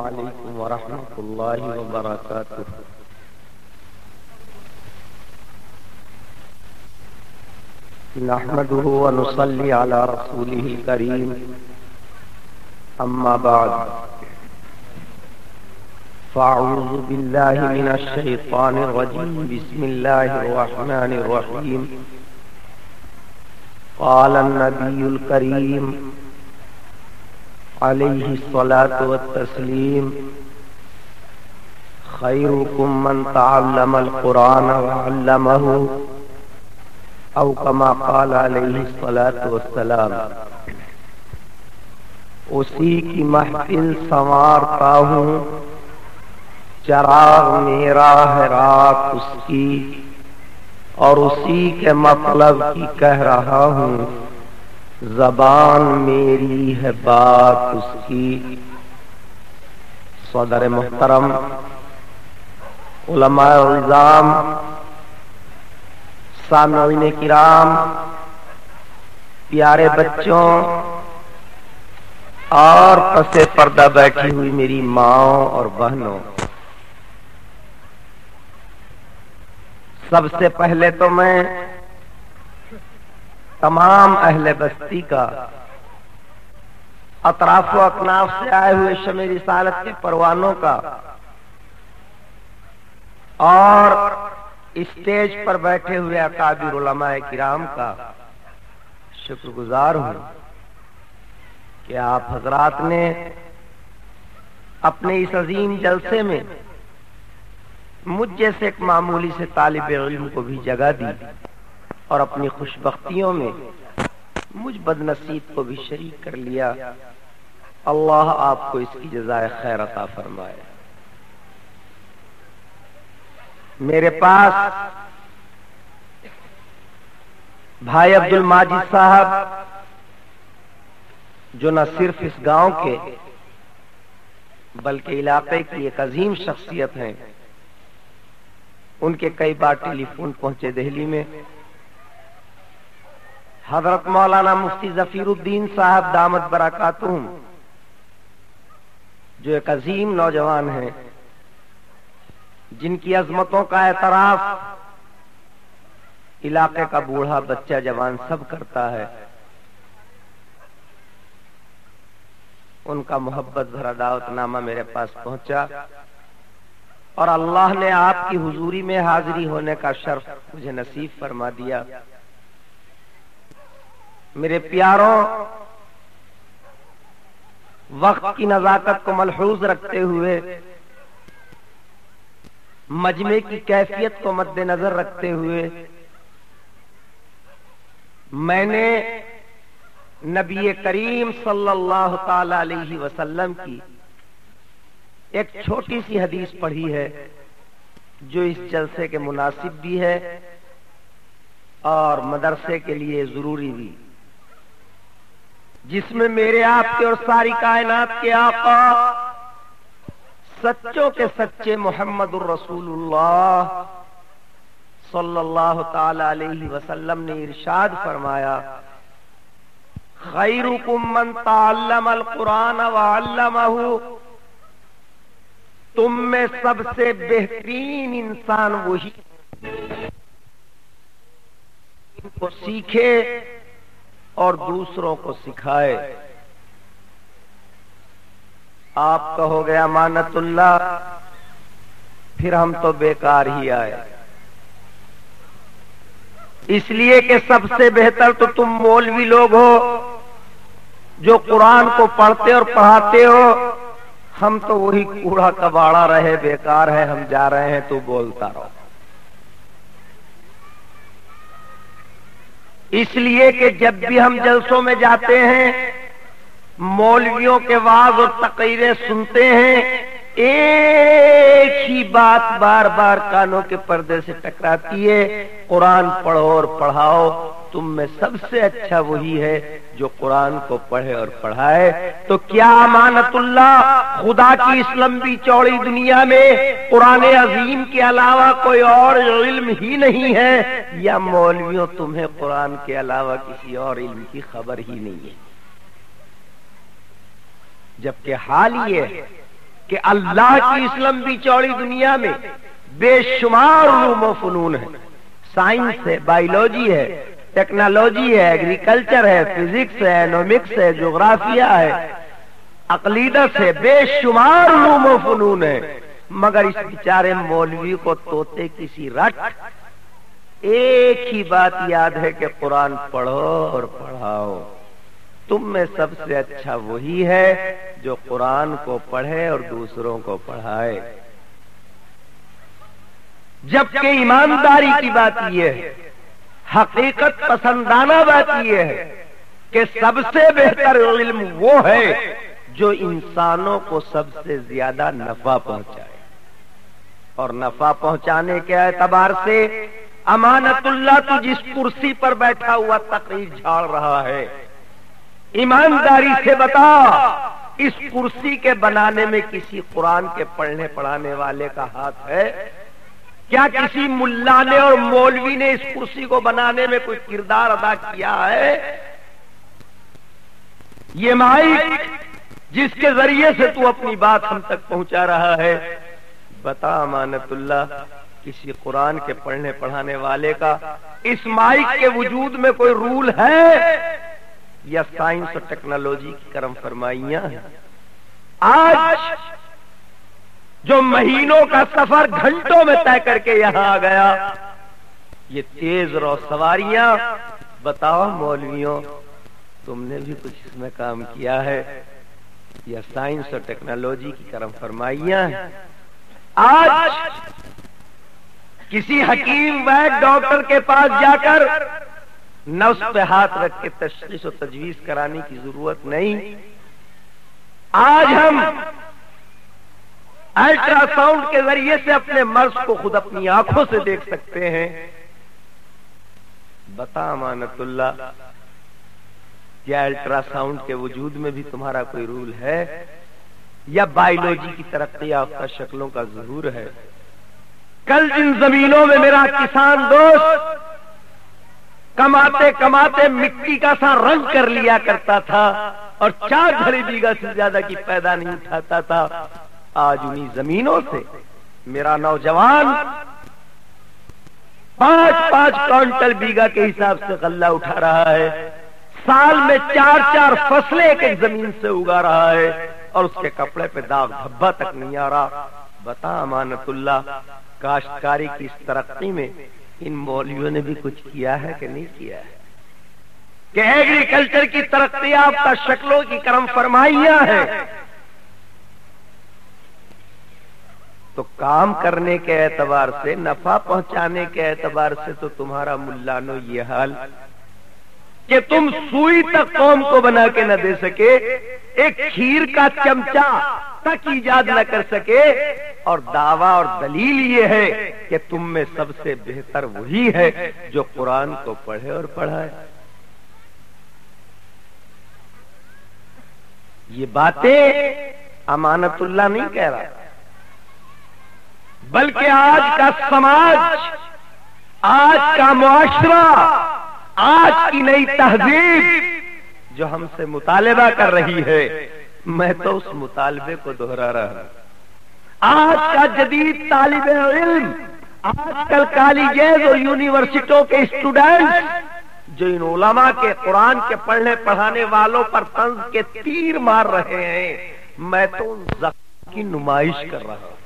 علیکم ورحمۃ اللہ وبرکاتہ۔ نحمده ونصلي على رسوله الكريم، اما بعد فاعوذ بالله من الشیطان الرجیم، بسم اللہ الرحمن الرحیم۔ قال النبی الکریم علیہ الصلاۃ والتسلیم، خیرکم من تعلم القرآن وعلمہ، او کما قال علیہ الصلاۃ والسلام۔ اسی کی محفل سنوارتا ہوں، چراغ میرا ہے رات اس کی، اور اسی کے مطلب کی کہہ رہا ہوں، زبان میری ہے بات اس کی۔ صدر محترم، علماء عظام، سامعین کرام، پیارے بچوں اور پس پردہ بیٹھی ہوئی میری ماؤں اور بہنوں، سب سے پہلے تو میں تمام اہل بستی کا، اطراف و اکناف سے آئے ہوئے شمع رسالت کے پروانوں کا، اور اسٹیج پر بیٹھے ہوئے اکابر علماء کرام کا شکر گزار ہوں کہ آپ حضرات نے اپنے اس عظیم جلسے میں مجھ جیسے ایک معمولی سے طالب علم کو بھی جگہ دی، اور اپنی خوش بختیوں میں مجھ بد نصیب کو بھی شریک کر لیا۔ اللہ آپ کو اس کی جزائے خیر عطا فرمائے۔ میرے پاس بھائی عبد الماجد صاحب، جو نہ صرف اس گاؤں کے بلکہ علاقے کی ایک عظیم شخصیت ہیں، ان کے کئی بار ٹیلی فون پہنچے دہلی میں۔ حضرت مولانا مفتی ظفیر الدین صاحب دامت برکاتہم، جو ایک عظیم نوجوان ہیں، جن کی عظمتوں کا اعتراف علاقے کا بوڑھا بچہ جوان سب کرتا ہے، ان کا محبت بھرا دعوت نامہ میرے پاس پہنچا، اور اللہ نے آپ کی حضوری میں حاضری ہونے کا شرف مجھے نصیب فرما دیا۔ میرے پیاروں، وقت کی نزاکت کو ملحوظ رکھتے ہوئے، مجمع کی کیفیت کو مد نظر رکھتے ہوئے، میں نے نبی کریم صلی اللہ تعالی علیہ وسلم کی ایک چھوٹی سی حدیث پڑھی ہے، جو اس جلسے کے مناسب بھی ہے اور مدرسے کے لیے ضروری بھی، جس میں میرے آپ کے اور ساری کائنات کے آقا، سچوں کے سچے محمد الرسول اللہ صلی اللہ تعالی علیہ وسلم نے ارشاد فرمایا، خیرکم من تعلم القرآن وعلمہ، تم میں سب سے بہترین انسان وہی ان کو سیکھے اور دوسروں کو سکھائے۔ آپ کہو گے امانت اللہ، پھر ہم تو بیکار ہی آئے، اس لیے کہ سب سے بہتر تو تم مولوی لوگ ہو، جو قرآن کو پڑھتے اور پڑھاتے ہو، ہم تو وہی کوڑا کباڑا رہے، بیکار ہے، ہم جا رہے ہیں، تو بولتا رہو۔ اس لیے کہ جب بھی ہم جلسوں میں جاتے ہیں، مولویوں کے وعظ اور تقریریں سنتے ہیں، ایک ہی بات بار بار کانوں کے پردے سے ٹکراتی ہے، قرآن پڑھو اور پڑھاؤ۔ تم میں سب سے اچھا وہی ہے جو قرآن کو پڑھے اور پڑھائے۔ تو کیا امانت اللہ، خدا کی اس لمبی چوڑی دنیا میں قرآن عظیم کے علاوہ کوئی اور علم ہی نہیں ہے، یا مولویوں تمہیں قرآن کے علاوہ کسی اور علم کی خبر ہی نہیں ہے؟ جبکہ حال یہ ہے کہ اللہ کی اس لمبی چوڑی دنیا میں بے شمار علوم و فنون ہے، سائنس ہے، بایولوجی ہے، ٹیکنالوجی ہے، ایگریکلچر ہے، فزکس ہے، اینومکس ہے، جغرافیہ ہے، عقیدت ہے، بے شمار علوم و فنون ہے، مگر اس بیچارے مولوی کو طوطے کسی رٹ ایک ہی بات یاد ہے کہ قرآن پڑھو اور پڑھاؤ۔ تم میں سب سے اچھا وہی ہے جو قرآن کو پڑھے اور دوسروں کو پڑھائے۔ جبکہ ایمانداری کی بات یہ ہے، حقیقت پسندانہ بات یہ ہے کہ سب سے بہتر علم وہ ہے جو انسانوں کو سب سے زیادہ نفع پہنچائے، اور نفع پہنچانے کے اعتبار سے امانت اللہ تو جس کرسی پر بیٹھا ہوا تقریر جھاڑ رہا ہے، ایمانداری سے بتا اس کرسی کے بنانے میں کسی قرآن کے پڑھنے پڑھانے والے کا ہاتھ ہے؟ کیا کسی ملا نے اور مولوی نے اس کرسی کو بنانے میں کوئی کردار ادا کیا ہے؟ یہ مائک جس کے ذریعے سے تو اپنی بات ہم تک پہنچا رہا ہے، بتا امانت اللہ کسی قرآن کے پڑھنے پڑھانے والے کا اس مائک کے وجود میں کوئی رول ہے یا سائنس اور ٹیکنالوجی کی کرم فرمائیاں ہیں؟ آج جو مہینوں کا سفر گھنٹوں میں طے کر کے یہاں آ گیا، یہ تیز رو سواریاں، بتاؤ مولویوں تم نے بھی کچھ اس میں کام کیا ہے یا سائنس اور ٹیکنالوجی کی کرم فرمائیاں ہیں؟ آج کسی حکیم وید ڈاکٹر کے پاس جا کر نفس پہ ہاتھ رکھ کے تشخیص و تجویز کرانے کی ضرورت نہیں۔ آج ہم الٹرا ساؤنڈ کے ذریعے سے اپنے مرض کو خود اپنی آنکھوں سے دیکھ سکتے ہیں۔ بتا امانت اللہ کیا الٹرا ساؤنڈ کے وجود میں بھی تمہارا کوئی رول ہے یا بایولوجی کی ترقی یافتہ شکلوں کا ظہور ہے؟ کل جن زمینوں میں میرا کسان دوست کماتے کماتے مٹی کا سا رنگ کر لیا کرتا تھا اور 4 گھڑی بیگھہ سے زیادہ کی پیدا نہیں اٹھاتا تھا، آج انہی زمینوں سے میرا نوجوان 5-5 کوئنٹل بیگھہ کے حساب سے غلہ اٹھا رہا ہے، سال میں 4 فصلیں ایک زمین سے اگا رہا ہے اور اس کے کپڑے پہ داغ دھبا تک نہیں آ رہا۔ بتا امانت اللہ کاشتکاری کی اس ترقی میں ان مولویوں نے بھی کچھ کیا ہے کہ نہیں کیا ہے؟ کہ ایگریکلچر کی ترقی یافتہ شکلوں کی کرم فرمائیاں ہیں تو کام کرنے کے اعتبار سے، نفع پہنچانے کے اعتبار سے تو تمہارا ملانو یہ حال کہ تم سوئی تک قوم کو بنا کے نہ دے سکے، ایک کھیر کا چمچہ تک ایجاد نہ کر سکے، اور دعویٰ اور دلیل یہ ہے کہ تم میں سب سے بہتر وہی ہے جو قرآن کو پڑھے اور پڑھائے۔ یہ باتیں امانت اللہ نہیں کہہ رہا، بلکہ آج کا سماج، آج کا معاشرہ، آج کی نئی تہذیب جو ہم سے مطالبہ کر رہی ہے، میں تو اس مطالبے کو دہرا رہا ہوں۔ آج کا جدید طالب علم، آج کل کالجز اور یونیورسٹیوں کے اسٹوڈنٹس جو ان علماء کے قرآن کے پڑھنے پڑھانے والوں پر طنز کے تیر مار رہے ہیں، میں تو ان زخم کی نمائش کر رہا ہوں۔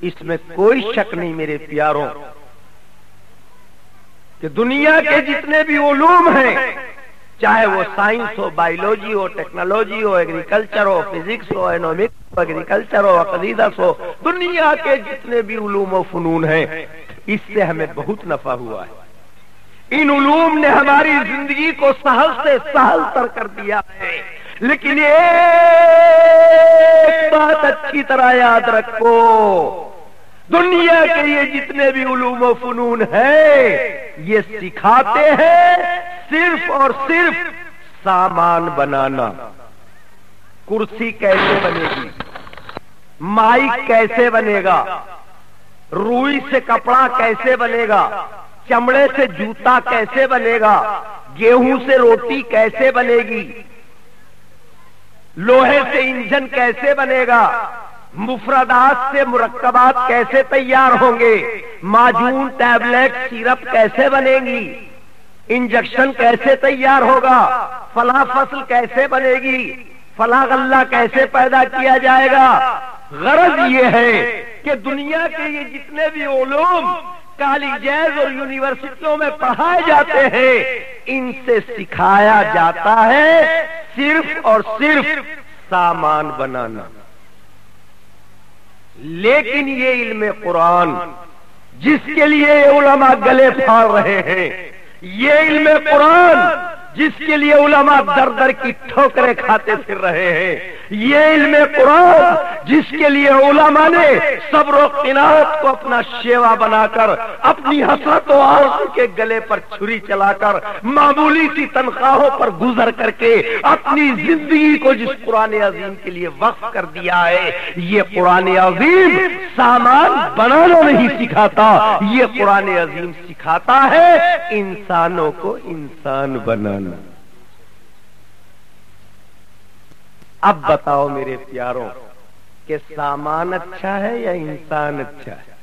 اس میں کوئی شک نہیں میرے پیاروں کہ دنیا کے جتنے بھی علوم ہیں، چاہے وہ سائنس ہو، بایولوجی ہو، ٹیکنالوجی ہو، ایگریکلچر ہو، فزکس ہو، اینومکس ہو، ایگریکلچر ہو، عقیدت ہو، دنیا کے جتنے بھی علوم و فنون ہیں، اس سے ہمیں بہت نفع ہوا ہے۔ ان علوم نے ہماری زندگی کو سہل سے سہل تر کر دیا ہے، لیکن ایک بات اچھی طرح یاد رکھو، دنیا کے یہ جتنے بھی علوم و فنون ہیں، یہ سکھاتے ہیں صرف اور صرف سامان بنانا۔ کرسی کیسے بنے گی، مائک کیسے بنے گا، روئی سے کپڑا کیسے بنے گا، چمڑے سے جوتا کیسے بنے گا، گیہوں سے روٹی کیسے بنے گی، لوہے سے انجن کیسے بنے گا، مفردات سے مرکبات کیسے تیار ہوں گے، معجون، ٹیبلٹ، سیرپ کیسے بنے گی، انجیکشن کیسے تیار ہوگا، فلاں فصل کیسے بنے گی، فلاں غلہ کیسے پیدا کیا جائے گا۔ غرض یہ ہے کہ دنیا کے یہ جتنے بھی علوم کالجز اور یونیورسٹیوں میں پڑھائے جاتے ہیں، ان سے سکھایا جاتا ہے صرف اور صرف سامان بنانا۔ لیکن یہ علم قرآن جس کے لیے علماء گلے پھاڑ رہے ہیں، یہ علم قرآن جس کے لیے علماء در در کی ٹھوکریں کھاتے پھر رہے ہیں، یہ علم قرآن جس کے لیے علماء نے صبر و قناعت کو اپنا شیوا بنا کر، اپنی حسرت و آرزو کے گلے پر چھری چلا کر، معمولی سی تنخواہوں پر گزر کر کے اپنی زندگی کو جس قرآن عظیم کے لیے وقف کر دیا ہے، یہ قرآن عظیم سامان بنانا نہیں سکھاتا، یہ قرآن عظیم سکھاتا ہے انسانوں کو انسان بنانا۔ اب بتاؤ میرے پیاروں کہ سامان اچھا ہے یا انسان اچھا ہے؟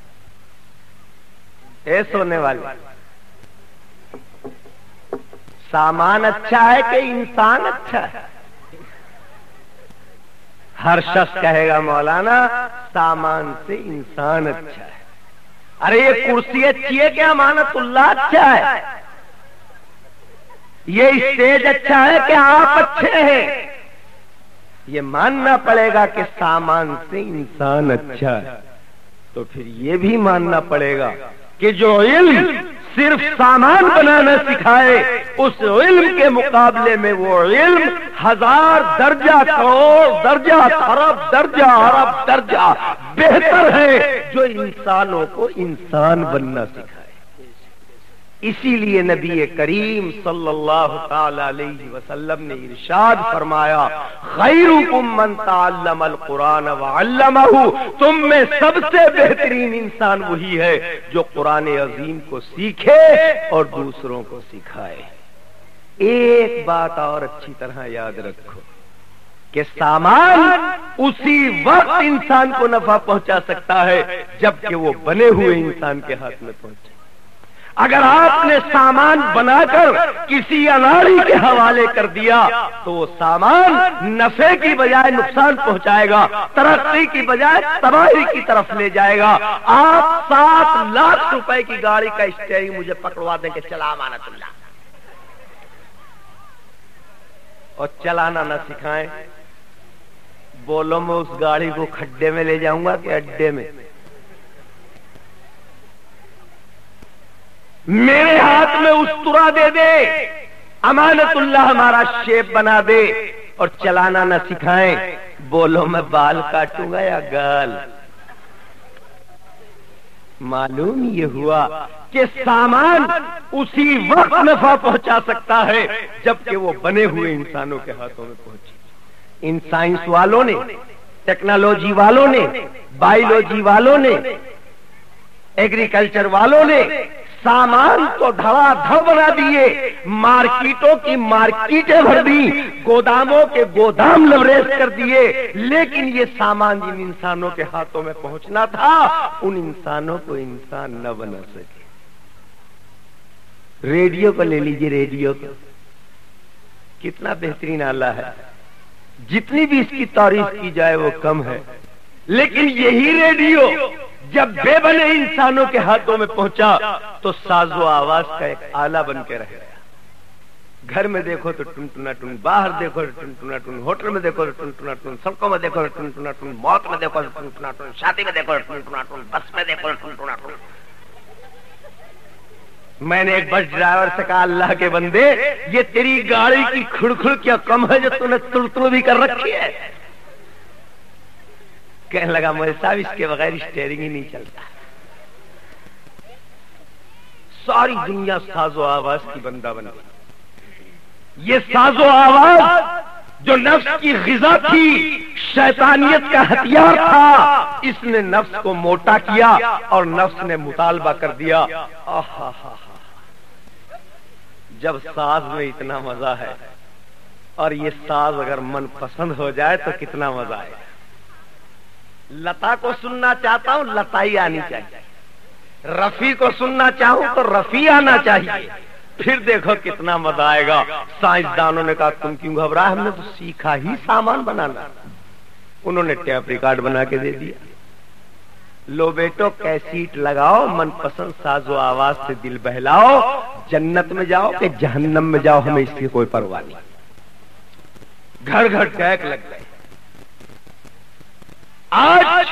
اے سونے والے، سامان اچھا ہے کہ انسان اچھا ہے؟ ہر شخص کہے گا مولانا سامان سے انسان اچھا ہے۔ ارے یہ کرسی اچھی ہے کہ امانت اللہ اچھا ہے؟ یہ اسٹیج اچھا ہے کہ آپ اچھے ہیں؟ یہ ماننا پڑے گا کہ سامان سے انسان اچھا ہے، تو پھر یہ بھی ماننا پڑے گا کہ جو علم صرف سامان بنانا سکھائے، اس علم کے مقابلے میں وہ علم 1000 درجہ، کروڑ درجہ، ارب درجہ، ارب درجہ بہتر ہے جو انسانوں کو انسان بننا سکھائے۔ اسی لیے نبی کریم صلی اللہ تعالی علیہ وسلم نے ارشاد فرمایا، خیرکم من تعلم القرآن وعلمہ، تم میں سب سے بہترین انسان وہی ہے جو قرآن عظیم کو سیکھے اور دوسروں کو سکھائے۔ ایک بات اور اچھی طرح یاد رکھو کہ سامان اسی وقت انسان کو نفع پہنچا سکتا ہے جبکہ وہ بنے ہوئے انسان کے ہاتھ میں پہنچے۔ اگر آپ نے سامان بنا کر کسی اناڑی کے حوالے کر دیا تو وہ سامان نفع کی بجائے نقصان پہنچائے گا، ترقی کی بجائے تباہی کی طرف لے جائے گا۔ آپ 7 لاکھ روپے کی گاڑی کا اسٹیئرنگ مجھے پکڑوا دیں کہ چلا امانت اللہ، اور چلانا نہ سکھائیں، بولو میں اس گاڑی کو کھڈے میں لے جاؤں گا کہ اڈے میں؟ میرے ہاتھ میں استرا دے دے، امانت اللہ ہمارا شیپ بنا دے، اور چلانا نہ سکھائیں، بولو میں بال کاٹوں گا یا گال؟ معلوم یہ ہوا کہ سامان اسی وقت نفع پہنچا سکتا ہے جبکہ وہ بنے ہوئے انسانوں کے ہاتھوں میں پہنچے۔ ان سائنس والوں نے، ٹیکنالوجی والوں نے، بایولوجی والوں نے، ایگریکلچر والوں نے سامان تو دھڑا دھڑ بنا دیے، مارکیٹوں کی مارکیٹیں بھر دی، گوداموں کے گودام لبریز کر دیے، لیکن یہ سامان جن انسانوں کے ہاتھوں میں پہنچنا تھا ان انسانوں کو انسان نہ بنا سکے۔ ریڈیو کو لے لیجیے، ریڈیو کو کتنا بہترین آلہ ہے، جتنی بھی اس کی تعریف کی جائے وہ کم ہے، لیکن یہی ریڈیو جب بے بنے انسانوں کے ہاتھوں میں پہنچا تو ساز و آواز کا ایک آلہ بن کے رہ گیا۔ گھر میں دیکھو تو ٹن ٹنا ٹن، باہر دیکھو تو ٹن ٹنا ٹن، ہوٹل میں دیکھو تو ٹن ٹنا ٹن، سڑکوں میں دیکھو تو ٹن ٹنا ٹن، موت میں دیکھو تو ٹن ٹنا ٹن، شادی میں دیکھو تو ٹن ٹنا ٹن، بس میں دیکھو تو ٹن ٹنا ٹن۔ میں نے ایک بس ڈرائیور سے کہا، اللہ کے بندے یہ تیری گاڑی کی کھڑکھڑ کیا کم ہے جو تو نے تڑ بھی کر رکھی ہے؟ کہنے لگا مجھے صاحب اس کے بغیر اسٹیئرنگ ہی نہیں چلتا۔ ساری دنیا ساز و آواز کی بندہ بن گئی۔ یہ ساز و آواز جو نفس کی غذا تھی، شیطانیت کا ہتھیار تھا، اس نے نفس کو موٹا کیا اور نفس نے مطالبہ کر دیا۔ جب ساز میں اتنا مزہ ہے اور یہ ساز اگر من پسند ہو جائے تو کتنا مزہ آئے گا. لتا کو سننا چاہتا ہوں، لتائی آنی چاہیے. رفیع کو سننا چاہوں تو رفیع آنا چاہیے. پھر دیکھو کتنا مزہ آئے گا. سائنسدانوں نے کہا تم کیوں گھبرا، ہم نے تو سیکھا ہی سامان بنانا. انہوں نے ٹیپ ریکارڈ بنا کے دے دیا. لو بیٹو کیسیٹ لگاؤ، من پسند ساز و آواز سے دل بہلاؤ، جنت میں جاؤ کہ جہنم میں جاؤ ہمیں اس کی کوئی پرواہ نہیں. گھر گھر ٹیک لگ گئے. آج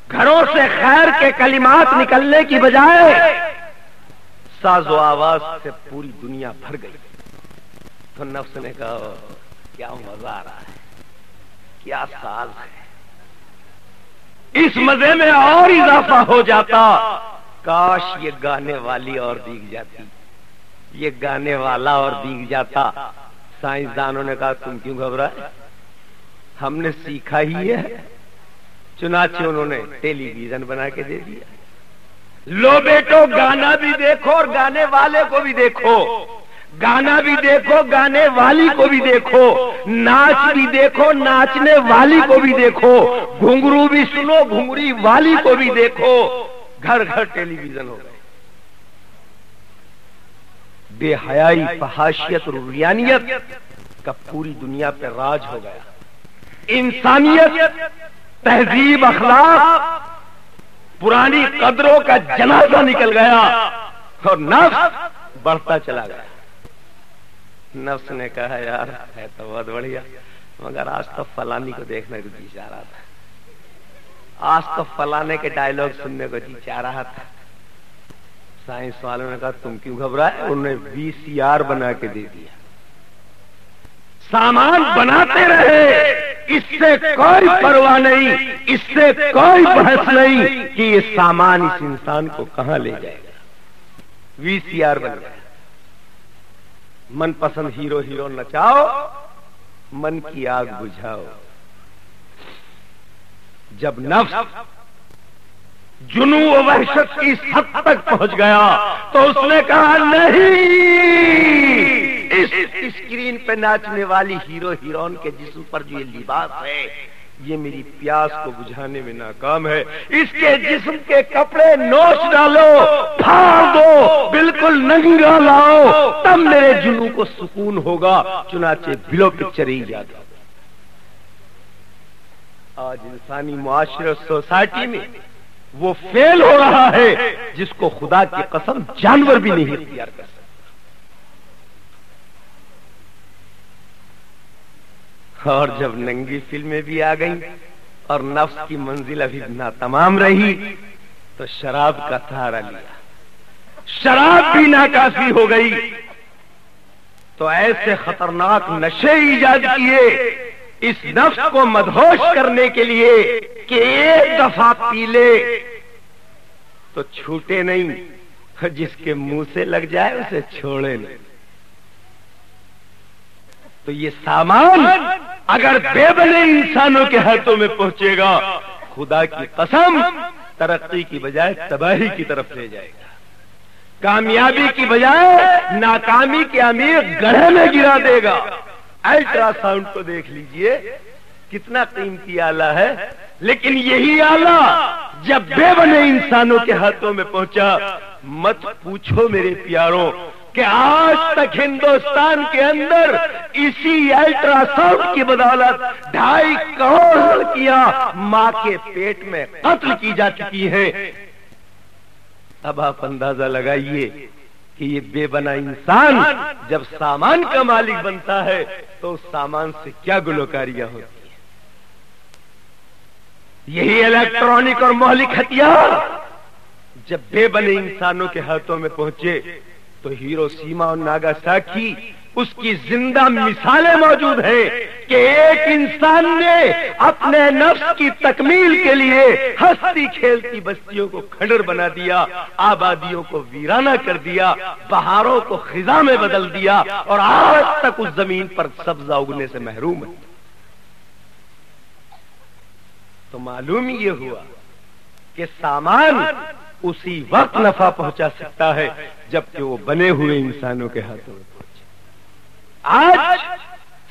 گھروں سے خیر کے کلمات نکلنے کی بجائے ساز و آواز سے پوری دنیا بھر گئی. تو نفس نے کہا کیا مزہ آ رہا ہے، کیا ساز ہے. اس مزے میں اور اضافہ ہو جاتا. کاش یہ گانے والی اور دیکھ جاتی، یہ گانے والا اور دیکھ جاتا. سائنسدانوں نے کہا تم کیوں گھبرائے، ہم نے سیکھا ہی ہے. چنانچہ انہوں نے ٹیلی ویژن بنا کے دے دیا. لو بیٹو گانا بھی دیکھو اور گانے والے کو بھی دیکھو، گانا بھی دیکھو گانے والی کو بھی دیکھو، ناچ بھی دیکھو ناچنے والی کو بھی دیکھو، گھنگرو بھی سنو گھنگری والی کو بھی دیکھو. گھر گھر ٹیلی ویژن ہو گئے. بے حیائی، فحاشیت اور عریانیت کا پوری دنیا پہ راج ہو گیا. انسانیت، تہذیب، اخلاق، پرانی قدروں کا جنازہ نکل گیا اور نفس بڑھتا چلا گیا. نفس نے کہا یار ہے تو بہت بڑھیا، مگر آج تو فلانی کو دیکھنے کو جی چاہ رہا تھا، آج تو فلانے کے ڈائلوگ سننے کو جی چاہ رہا تھا. سائنس والوں نے کہا تم کیوں گھبرائے، انہوں نے VCR بنا کے دے دیا. سامان بناتے رہے، اس سے کوئی پرواہ نہیں، اس سے کوئی بحث نہیں کہ یہ سامان اس انسان کو کہاں لے جائے گا. VCR بن گیا. من پسند ہیرو ہیرو نچاؤ، من کی آگ بجھاؤ. جب نفس جنون و وحشت کی حد تک پہنچ گیا تو اس نے کہا نہیں، اس اسکرین پہ ناچنے والی ہیرو ہیرون کے جسم پر جو یہ لباس ہے یہ میری پیاس کو بجھانے میں ناکام ہے. اس کے جسم کے کپڑے نوچ ڈالو، پھاڑ دو، بالکل ننگا لاؤ، تب میرے جنون کو سکون ہوگا. چنانچہ بلو پکچر ہی یاد. آج انسانی معاشرے سوسائٹی میں وہ فیل ہو رہا ہے جس کو خدا کی قسم جانور بھی نہیں اختیار کر سکتا. اور جب ننگی فلمیں بھی آ گئیں اور نفس کی منزل ابھی ناتمام رہی تو شراب کا سہارا لیا. شراب بھی ناکافی ہو گئی تو ایسے خطرناک نشے ایجاد کیے اس نفس کو مدہوش کرنے کے لیے کہ ایک دفعہ پی لے تو چھوٹے نہیں، جس کے منہ سے لگ جائے اسے چھوڑے نہیں. تو یہ سامان اگر بے بنے انسانوں کے ہاتھوں میں پہنچے گا خدا کی قسم ترقی کی بجائے تباہی کی طرف لے جائے گا. کامیابی کی بجائے ناکامی کے امیر گڑھے میں گرا دے گا. الٹرا ساؤنڈ کو دیکھ لیجئے، کتنا قیمتی آلہ ہے، لیکن یہی آلہ جب بے بنے انسانوں کے ہاتھوں میں پہنچا، مت پوچھو میرے پیاروں کہ آج تک ہندوستان کے اندر اسی الٹرا ساؤنڈ کی بدولت 2.5 کروڑ لڑکیاں ماں کے پیٹ میں قتل کی جا چکی ہیں. اب آپ اندازہ لگائیے کہ یہ بے بنا انسان جب سامان کا مالک بنتا ہے تو اس سامان سے کیا گلوکاریاں ہوتی ہیں. یہی الیکٹرانک اور مہلک ہتھیار جب بے بنے انسانوں کے ہاتھوں میں پہنچے تو ہیروشیما اور ناگاساکی اس کی زندہ مثالیں موجود ہیں کہ ایک انسان نے اپنے نفس کی تکمیل کے لیے ہستی کھیلتی بستیوں کو کھنڈر بنا دیا، آبادیوں کو ویرانہ کر دیا، بہاروں کو خزاں میں بدل دیا اور آج تک اس زمین پر سبزہ اگنے سے محروم ہے. تو معلوم یہ ہوا کہ سامان اسی وقت نفع پہنچا سکتا ہے جبکہ وہ بنے ہوئے انسانوں کے ہاتھوں میں پہنچے. آج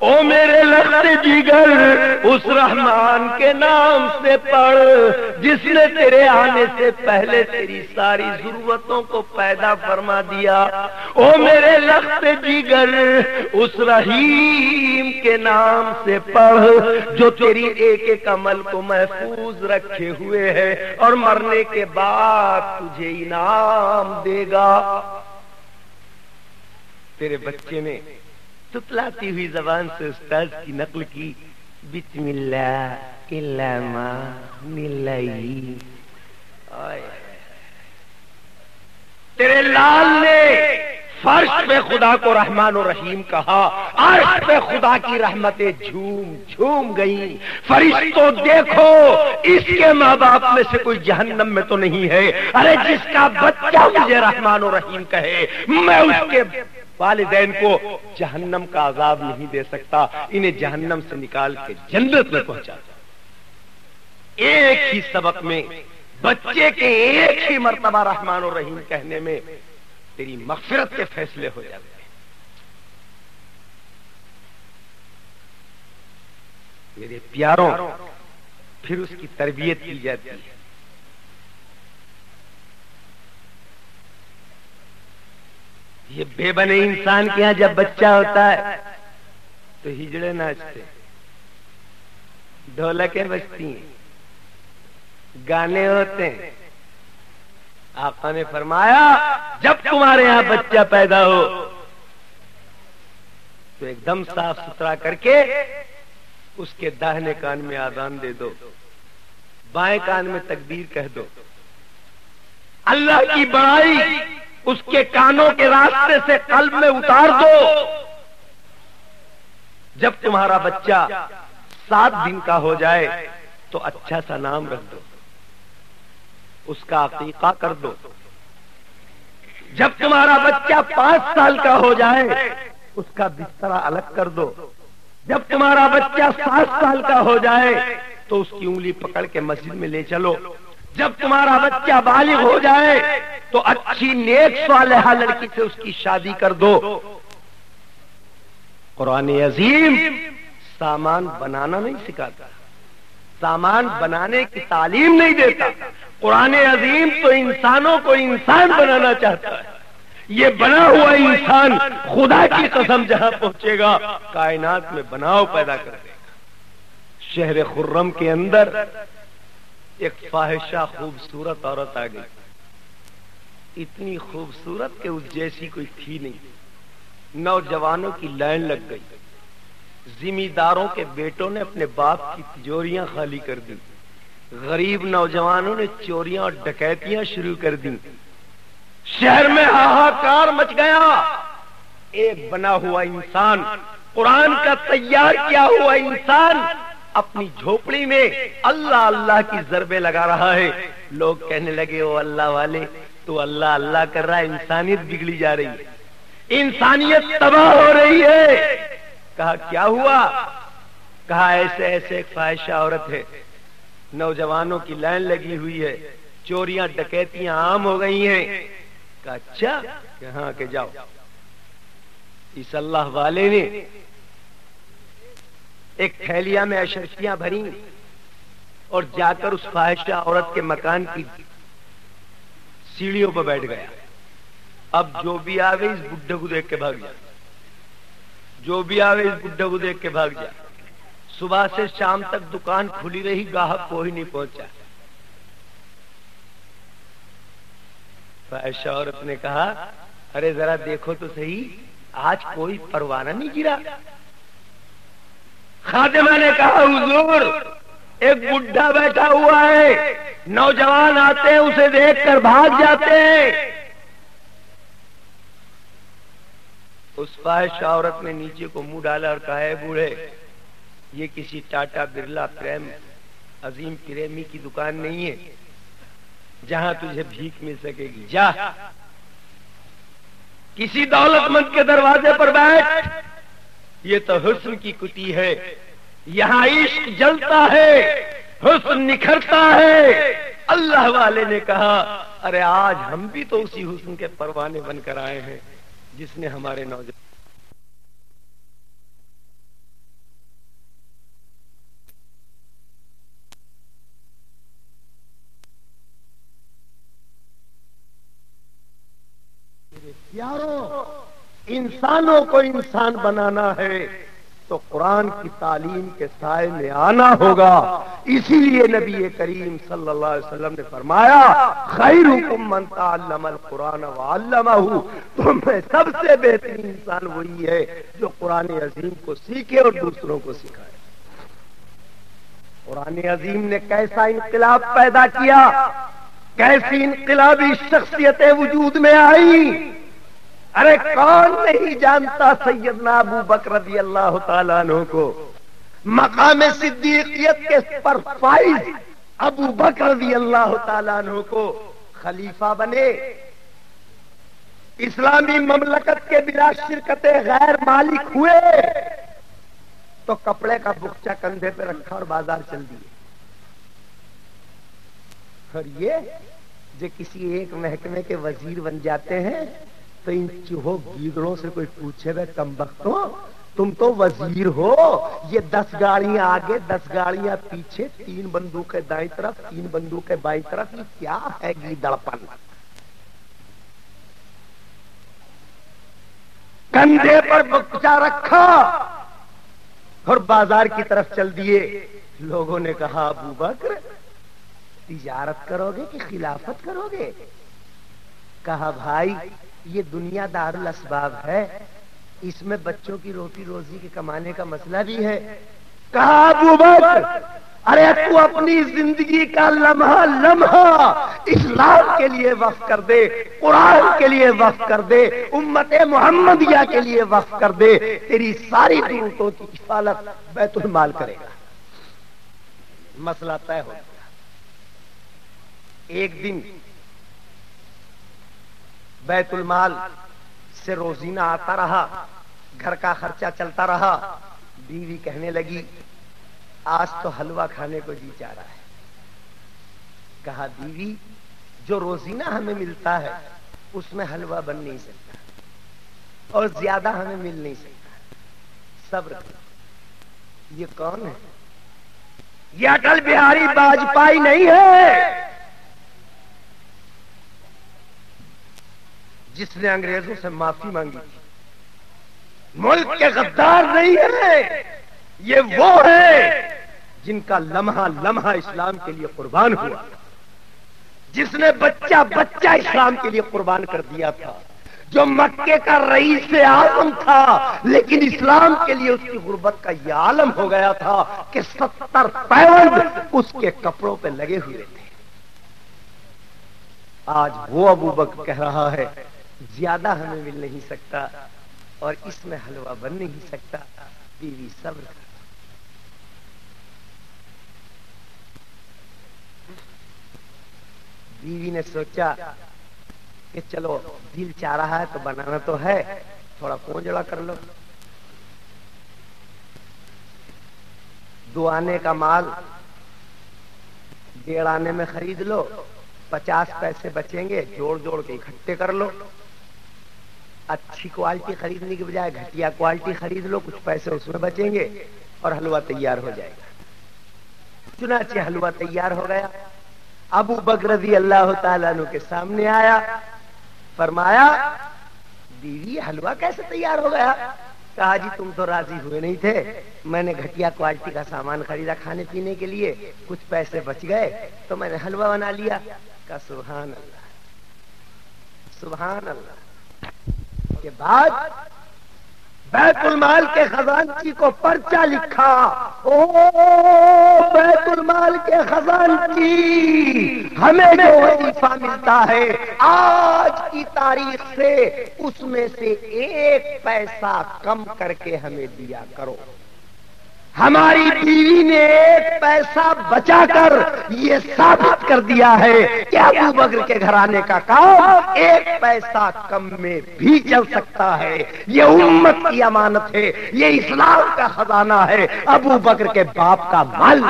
او میرے لخت جگر اس رحمان کے نام سے پڑھ جس نے تیرے آنے سے پہلے تیری ساری ضرورتوں کو پیدا فرما دیا۔ او میرے لخت جگر اس رحیم کے نام سے پڑھ جو تیری ایک ایک عمل کو محفوظ رکھے ہوئے ہے اور مرنے کے بعد تجھے انعام دے گا۔ تیرے بچے نے تتلاتی ہوئی زبان سے استاذ کی نقل کی، بسم اللہ الرحمن الرحیم۔ تیرے لال نے فرش پہ خدا کو رحمان و رحیم کہا، عرش پہ خدا کی رحمتیں جھوم جھوم گئیں۔ فرشتوں دیکھو، اس کے ماں باپ میں سے کوئی جہنم میں تو نہیں ہے۔ ارے جس کا بچہ مجھے رحمان و رحیم کہے، میں اس کے والدین کو جہنم کا عذاب نہیں دے سکتا، انہیں جہنم سے نکال کے جنت میں پہنچا۔ ایک ہی سبق میں بچے کے ایک ہی مرتبہ رحمان و رحیم کہنے میں تیری مغفرت کے فیصلے ہو جاتے ہیں۔ میرے پیاروں، پھر اس کی تربیت کی جاتی ہے۔ یہ بے بنے انسان کے یہاں جب بچہ ہوتا ہے تو ہجڑے ناچتے، ڈھولکیں بجتی ہیں، گانے ہوتے ہیں۔ آقا نے فرمایا جب تمہارے یہاں بچہ پیدا ہو تو ایک دم صاف ستھرا کر کے اس کے داہنے کان میں آذان دے دو، بائیں کان میں تکبیر کہہ دو، اللہ کی بڑائی اس کے کانوں کے راستے سے قلب میں اتار دو۔ جب تمہارا بچہ 7 دن کا ہو جائے تو اچھا سا نام رکھ دو، اس کا عقیقہ کر دو۔ جب تمہارا بچہ 5 سال کا ہو جائے اس کا بسترا الگ کر دو۔ جب تمہارا بچہ 7 سال کا ہو جائے تو اس کی انگلی پکڑ کے مسجد میں لے چلو۔ جب تمہارا بچہ بالغ ہو جائے تو اچھی نیک صالحہ لڑکی سے اس کی شادی کر دو۔ قرآن عظیم سامان بنانا نہیں سکھاتا، سامان بنانے کی تعلیم نہیں دیتا۔ قرآن عظیم تو انسانوں کو انسان بنانا چاہتا ہے۔ یہ بنا ہوا انسان خدا کی قسم جہاں پہنچے گا کائنات میں بناؤ پیدا کر دے گا۔ شہر خرم کے اندر ایک فاحشہ خوبصورت عورت آ گئی، اتنی خوبصورت کہ اس جیسی کوئی تھی نہیں۔ نوجوانوں کی لائن لگ گئی، زمینداروں کے بیٹوں نے اپنے باپ کی تجوریاں خالی کر دی، غریب نوجوانوں نے چوریاں اور ڈکیتیاں شروع کر دی، شہر میں ہاہاکار مچ گیا۔ ایک بنا ہوا انسان، قرآن کا تیار کیا ہوا انسان اپنی جھوپڑی میں اللہ اللہ کی ضربیں لگا رہا ہے۔ لوگ کہنے لگے او اللہ والے تو اللہ اللہ کر رہا ہے، انسانیت بگڑی جا رہی ہے، انسانیت تباہ ہو رہی ہے۔ کہا کیا ہوا؟ کہا ایسے ایسے ایک فاحشہ عورت ہے، نوجوانوں کی لائن لگی ہوئی ہے، چوریاں ڈکیتیاں عام ہو گئی ہیں۔ کہا اچھا کہاں کے جاؤ۔ اس اللہ والے نے ایک تھیلیاں میں اشرفیاں بھری اور جا کر اس فاحشہ عورت کے مکان کی سیڑھیوں پر بیٹھ گیا۔ اب جو بھی آوے اس بڈھے کو دیکھ کے بھاگ جا، جو بھی آوے اس بڈھے کو دیکھ کے بھاگ جا۔ صبح سے شام تک دکان کھلی رہی، گاہک کوئی نہیں پہنچا۔ فاحشہ عورت نے کہا ارے ذرا دیکھو تو صحیح، آج کوئی پروانہ نہیں گرا۔ خادمہ نے کہا حضور ایک بڈھا بیٹھا ہوا ہے، نوجوان آتے ہیں اسے دیکھ کر بھاگ جاتے ہیں۔ اس فاحشہ عورت نے نیچے کو منہ ڈالا اور کہا ہے بوڑھے، یہ کسی ٹاٹا برلا پریم عظیم پریمی کی دکان نہیں ہے جہاں تجھے بھیک مل سکے گی، جا کسی دولت مند کے دروازے پر بیٹھ۔ یہ تو حسن کی کٹی ہے، یہاں عشق جلتا ہے، حسن نکھرتا ہے۔ اللہ والے نے کہا ارے آج ہم بھی تو اسی حسن کے پروانے بن کر آئے ہیں جس نے ہمارے نوجوان یارو انسانوں کو انسان بنانا ہے تو قرآن کی تعلیم کے سائے میں آنا ہوگا. اسی لیے نبی کریم صلی اللہ علیہ وسلم نے فرمایا خیرکم من تعلم القرآن وعلمہ، تم میں سب سے بہترین انسان وہی ہے جو قرآن عظیم کو سیکھے اور دوسروں کو سکھائے. قرآن عظیم نے کیسا انقلاب پیدا کیا، کیسی انقلابی شخصیتیں وجود میں آئی. ارے کون نہیں جانتا سیدنا ابو بکر رضی اللہ تعالیٰ عنہ کو، مقام صدیقیت کے پر فائز ابو بکر رضی اللہ تعالیٰ عنہ کو خلیفہ بنے، اسلامی مملکت کے بلا شرکت غیر مالک ہوئے تو کپڑے کا بخچہ کندھے پہ رکھا اور بازار چل دیے. اور یہ جو کسی ایک محکمے کے وزیر بن جاتے ہیں تو ان چوہوں گیدڑوں سے کوئی پوچھے بے کمبختوں تم تو وزیر ہو، یہ 10 گاڑیاں آگے 10 گاڑیاں پیچھے، 3 بندوقیں دائیں طرف 3 بندوقیں بائیں طرف، یہ کیا ہے گیدڑپن؟ کندھے پر بخچہ رکھا اور بازار کی طرف چل دیے. لوگوں نے کہا ابو بکر تجارت کرو گے کہ خلافت کرو گے؟ کہا بھائی یہ دنیا دار الاسباب ہے، اس میں بچوں کی روٹی روزی کے کمانے کا مسئلہ بھی ہے. کہا ابو بکر ارے تو اپنی زندگی کا لمحہ لمحہ اسلام کے لیے وقف کر دے، قرآن کے لیے وقف کر دے، امت محمدیہ کے لیے وقف کر دے، تیری ساری ضرورتوں کی کفالت بیت المال کرے گا. مسئلہ طے ہو گیا. ایک دن بیت المال سے روزینہ آتا رہا، گھر کا خرچہ چلتا رہا. بیوی کہنے لگی آج تو حلوہ کھانے کو جی چاہ رہا ہے. کہا بیوی جو روزینہ ہمیں ملتا ہے اس میں حلوہ بن نہیں سکتا اور زیادہ ہمیں مل نہیں سکتا، صبر کرو. یہ کون ہے؟ یہ اٹل بہاری واجپئی نہیں ہے جس نے انگریزوں سے معافی مانگی تھی. ملک کے غدار نہیں ہے، یہ وہ ہے جن کا لمحہ لمحہ اسلام کے لیے قربان ہوا، جس نے بچہ بچہ اسلام کے لیے قربان کر دیا تھا، جو مکے کا رئیس اعظم تھا لیکن اسلام کے لیے اس کی غربت کا یہ عالم ہو گیا تھا کہ 70 پیوند اس کے کپڑوں پہ لگے ہوئے تھے. آج وہ ابو بکر کہہ رہا ہے زیادہ ہمیں مل نہیں سکتا اور اس میں حلوہ بن نہیں سکتا. بیوی صبر کر. بیوی نے سوچا کہ چلو دل چاہ رہا ہے تو بنانا تو ہے، تھوڑا پونجڑا کر لو. 2 آنے کا مال 1.5 آنے میں خرید لو، 50 پیسے بچیں گے، جوڑ جوڑ کے اکٹھے کر لو. اچھی کوالٹی خریدنے کی بجائے گھٹیا کوالٹی خرید لو، کچھ پیسے اس میں بچیں گے اور حلوہ تیار ہو جائے گا. چنانچہ حلوہ تیار ہو گیا. ابو بکر رضی اللہ تعالیٰ عنہ کے سامنے آیا، فرمایا بیوی حلوہ کیسے تیار ہو گیا؟ کہا جی تم تو راضی ہوئے نہیں تھے، میں نے گھٹیا کوالٹی کا سامان خریدا کھانے پینے کے لیے، کچھ پیسے بچ گئے تو میں نے حلوہ بنا لیا. کہا سبحان اللہ سبحان اللہ. کے بعد بیت المال کے خزانچی کو پرچہ لکھا. او بیت المال کے خزانچی، ہمیں جو وظیفہ ملتا ہے آج کی تاریخ سے اس میں سے 1 پیسہ کم کر کے ہمیں دیا کرو. ہماری بیوی نے 1 پیسہ بچا کر یہ ثابت کر دیا ہے کہ ابو بکر کے گھرانے کا کام 1 پیسہ کم میں بھی چل سکتا ہے. یہ امت کی امانت ہے، یہ اسلام کا خزانہ ہے، ابو بکر کے باپ کا مال.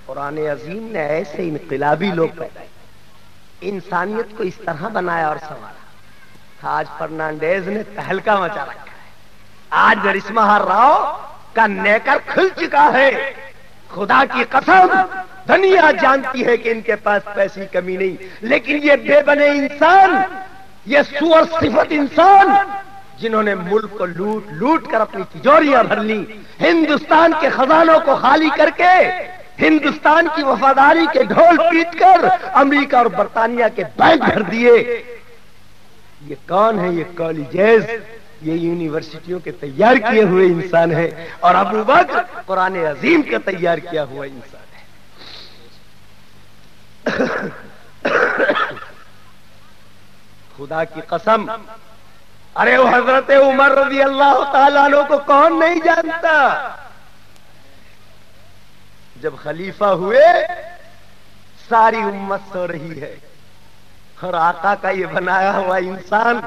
قرآن عظیم نے ایسے انقلابی لوگ پیدا کیے، انسانیت کو اس طرح بنایا اور سنوارا. آج فرنانڈیز نے تہلکہ مچا رکھا ہے. آج نرسمہا راؤ کا نیکر کھل چکا ہے. خدا کی قسم دنیا جانتی ہے کہ ان کے پاس پیسے کی کمی نہیں، لیکن یہ بے بنے انسان، یہ سور صفت انسان جنہوں نے ملک کو لوٹ لوٹ کر اپنی تجوریاں بھر لی، ہندوستان کے خزانوں کو خالی کر کے، ہندوستان کی وفاداری کے ڈھول پیٹ کر امریکہ اور برطانیہ کے بینک بھر دیے۔ یہ کون ہے؟ یہ کالجز، یہ یونیورسٹیوں کے تیار کیے ہوئے انسان ہے، اور ابو بکر قرآن عظیم کا تیار کیا ہوا انسان ہے۔ خدا کی قسم، ارے وہ حضرت عمر رضی اللہ تعالیٰ عنہ کو کون نہیں جانتا؟ جب خلیفہ ہوئے ساری امت سو رہی ہے، اور آقا کا یہ بنایا ہوا انسان،